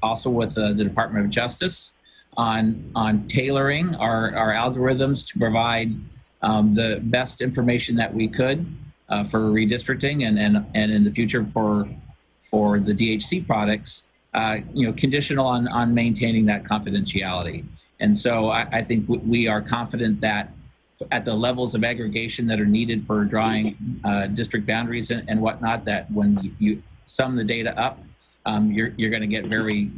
also with the Department of Justice on tailoring our algorithms to provide the best information that we could for redistricting and in the future for the DHC products, conditional on maintaining that confidentiality. And so I think we are confident that at the levels of aggregation that are needed for drawing district boundaries and whatnot, that when you sum the data up, you're going to get very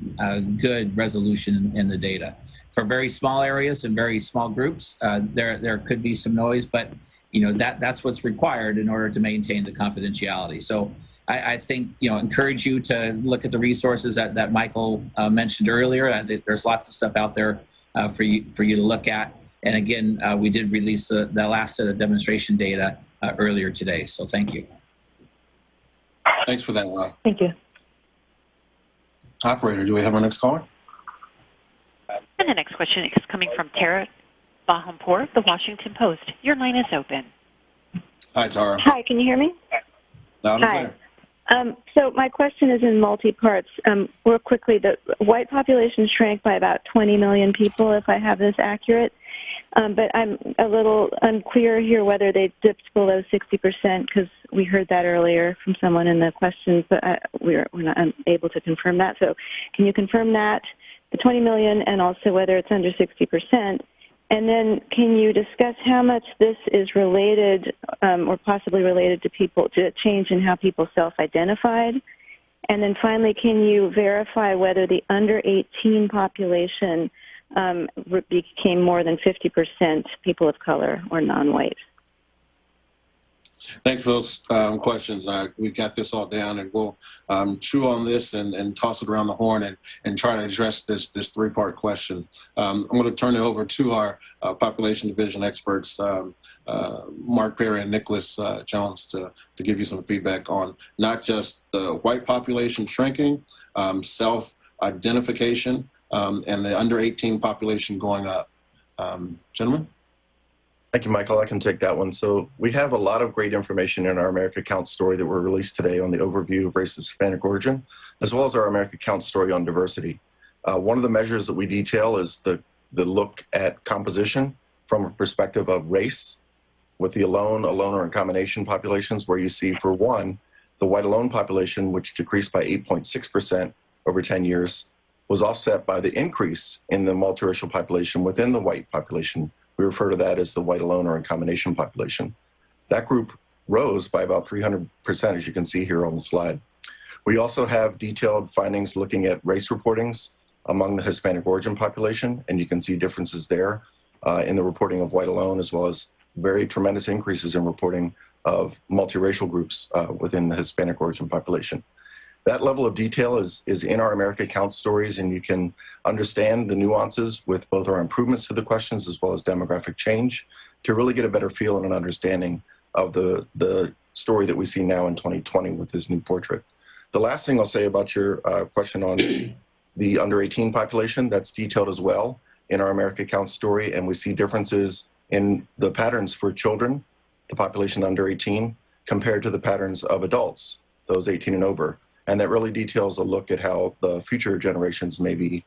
good resolution in the data. For very small areas and very small groups, there could be some noise, but that's what's required in order to maintain the confidentiality. So I think, encourage you to look at the resources that Michael mentioned earlier. I think there's lots of stuff out there for you to look at. And again, we did release the last set of demonstration data earlier today. So thank you. Thanks for that, Ron. Thank you. Operator, do we have our next caller? And the next question is coming from Tara Bahampour, The Washington Post. Your line is open. Hi, Tara. Hi, can you hear me? Loud and clear. So my question is in multi-parts. Real quickly, the white population shrank by about 20 million people, if I have this accurate. But I'm a little unclear here whether they dipped below 60%, because we heard that earlier from someone in the questions, but we're not able to confirm that. So can you confirm that, the 20 million, and also whether it's under 60%? And then can you discuss how much this is related or possibly related to a change in how people self-identified? And then finally, can you verify whether the under 18 population became more than 50% people of color or non-white? Thanks for those questions. We got this all down, and we'll chew on this and toss it around the horn and try to address this three-part question. I'm going to turn it over to our population division experts, Mark Perry and Nicholas Jones, to give you some feedback on not just the white population shrinking, self-identification, and the under 18 population going up. Gentlemen? Thank you, Michael. I can take that one. So we have a lot of great information in our America Counts story that were released today on the overview of race of Hispanic origin, as well as our America Counts story on diversity. One of the measures that we detail is the look at composition from a perspective of race, with the alone, or in combination populations, where you see, for one, the white alone population, which decreased by 8.6% over 10 years, was offset by the increase in the multiracial population within the white population. We refer to that as the white alone or in combination population. That group rose by about 300%, as you can see here on the slide. We also have detailed findings looking at race reportings among the Hispanic origin population, and you can see differences there in the reporting of white alone, as well as very tremendous increases in reporting of multiracial groups within the Hispanic origin population. That level of detail is in our America Counts stories, and you can understand the nuances with both our improvements to the questions as well as demographic change to really get a better feel and an understanding of the story that we see now in 2020 with this new portrait. The last thing I'll say about your question on the under 18 population, that's detailed as well in our America Counts story, and we see differences in the patterns for children, the population under 18, compared to the patterns of adults, those 18 and over. And that really details a look at how the future generations may be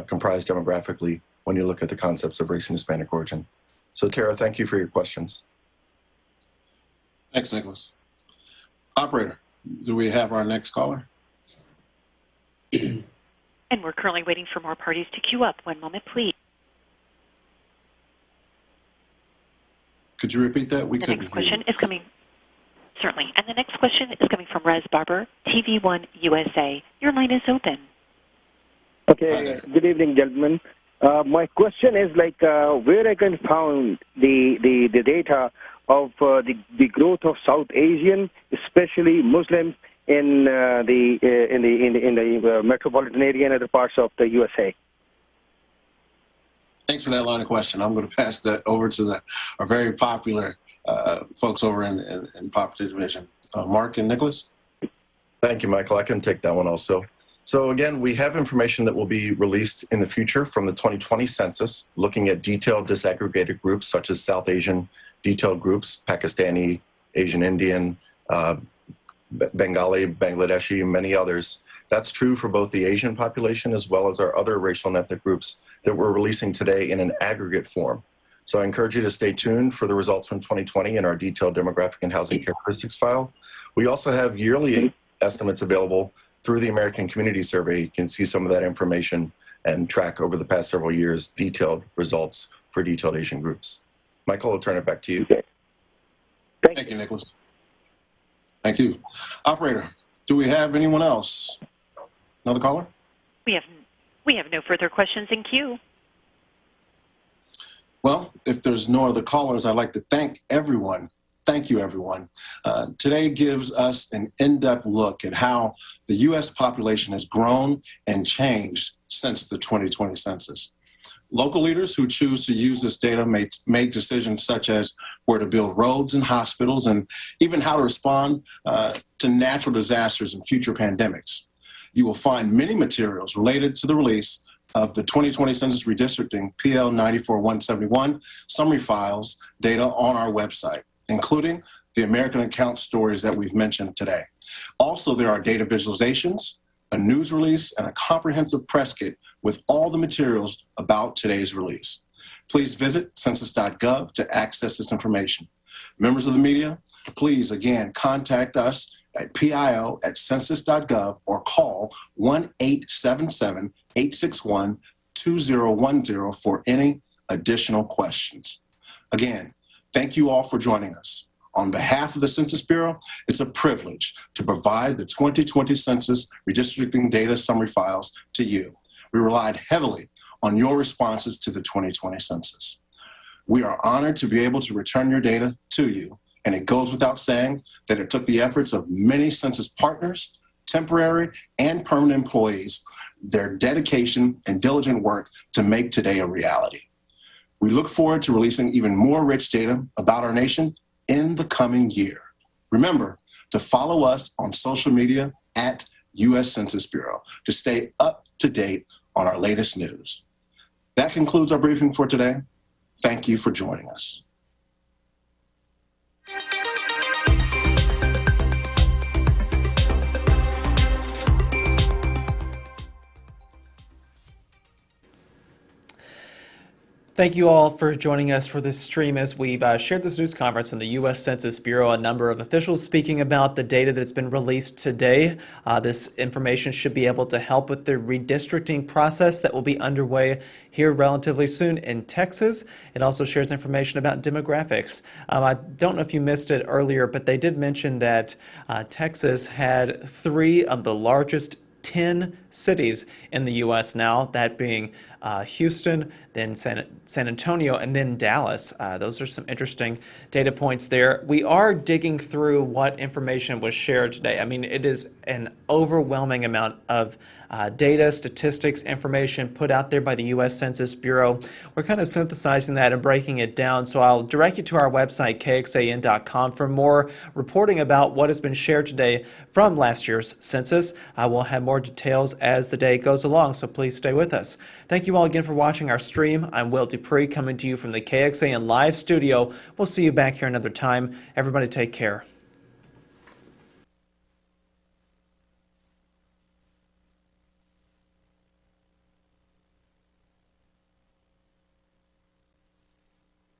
comprised demographically when you look at the concepts of race and Hispanic origin. So Tara, thank you for your questions. Thanks, Nicholas. Operator, do we have our next caller? And we're currently waiting for more parties to queue up. One moment, please. Could you repeat that? The next question is coming. Certainly. And the next question is coming from Rez Barber, TV1 USA. Your line is open. Okay. Good evening, gentlemen. My question is where I can find the data of the growth of South Asian, especially Muslims in the metropolitan area and other parts of the USA. Thanks for that line of question. I'm going to pass that over to our very popular folks over in Popular Division. Mark and Nicholas? Thank you, Michael. I can take that one also. So again, we have information that will be released in the future from the 2020 census, looking at detailed disaggregated groups such as South Asian detailed groups, Pakistani, Asian Indian, Bengali, Bangladeshi, and many others. That's true for both the Asian population as well as our other racial and ethnic groups that we're releasing today in an aggregate form. So I encourage you to stay tuned for the results from 2020 in our detailed demographic and housing characteristics file. We also have yearly estimates available through the American Community Survey. You can see some of that information and track over the past several years detailed results for detailed Asian groups. Michael, I'll turn it back to you. Thank you, Nicholas. Thank you. Operator, do we have anyone else? Another caller? We have no further questions in queue. Well, if there's no other callers, I'd like to thank everyone. Thank you, everyone. Today gives us an in-depth look at how the U.S. population has grown and changed since the 2020 census. Local leaders who choose to use this data may make decisions such as where to build roads and hospitals, and even how to respond to natural disasters and future pandemics. You will find many materials related to the release of the 2020 Census Redistricting PL 94-171 summary files data on our website, including the American account stories that we've mentioned today. Also, there are data visualizations, a news release, and a comprehensive press kit with all the materials about today's release. Please visit census.gov to access this information. Members of the media, please again contact us at pio@census.gov or call 1-877-861-2010 for any additional questions. Again, thank you all for joining us. On behalf of the Census Bureau, it's a privilege to provide the 2020 Census Redistricting Data Summary Files to you. We relied heavily on your responses to the 2020 Census. We are honored to be able to return your data to you, and it goes without saying that it took the efforts of many census partners, temporary and permanent employees, their dedication and diligent work to make today a reality. We look forward to releasing even more rich data about our nation in the coming year. Remember to follow us on social media at U.S. Census Bureau to stay up to date on our latest news. That concludes our briefing for today. Thank you for joining us. Thank you all for joining us for this stream as we've shared this news conference in the U.S. Census Bureau. A number of officials speaking about the data that's been released today. This information should be able to help with the redistricting process that will be underway here relatively soon in Texas. It also shares information about demographics. I don't know if you missed it earlier, but they did mention that Texas had 3 of the largest 10 cities in the U.S. now, that being Houston, then San Antonio, and then Dallas. Those are some interesting data points there. We are digging through what information was shared today. I mean, it is an overwhelming amount of data, statistics, information put out there by the U.S. Census Bureau. We're kind of synthesizing that and breaking it down, so I'll direct you to our website, kxan.com, for more reporting about what has been shared today from last year's census. We'll have more details as the day goes along, so please stay with us. Thank you all again for watching our stream. I'm Will Dupree, coming to you from the KXAN Live studio. We'll see you back here another time. Everybody take care.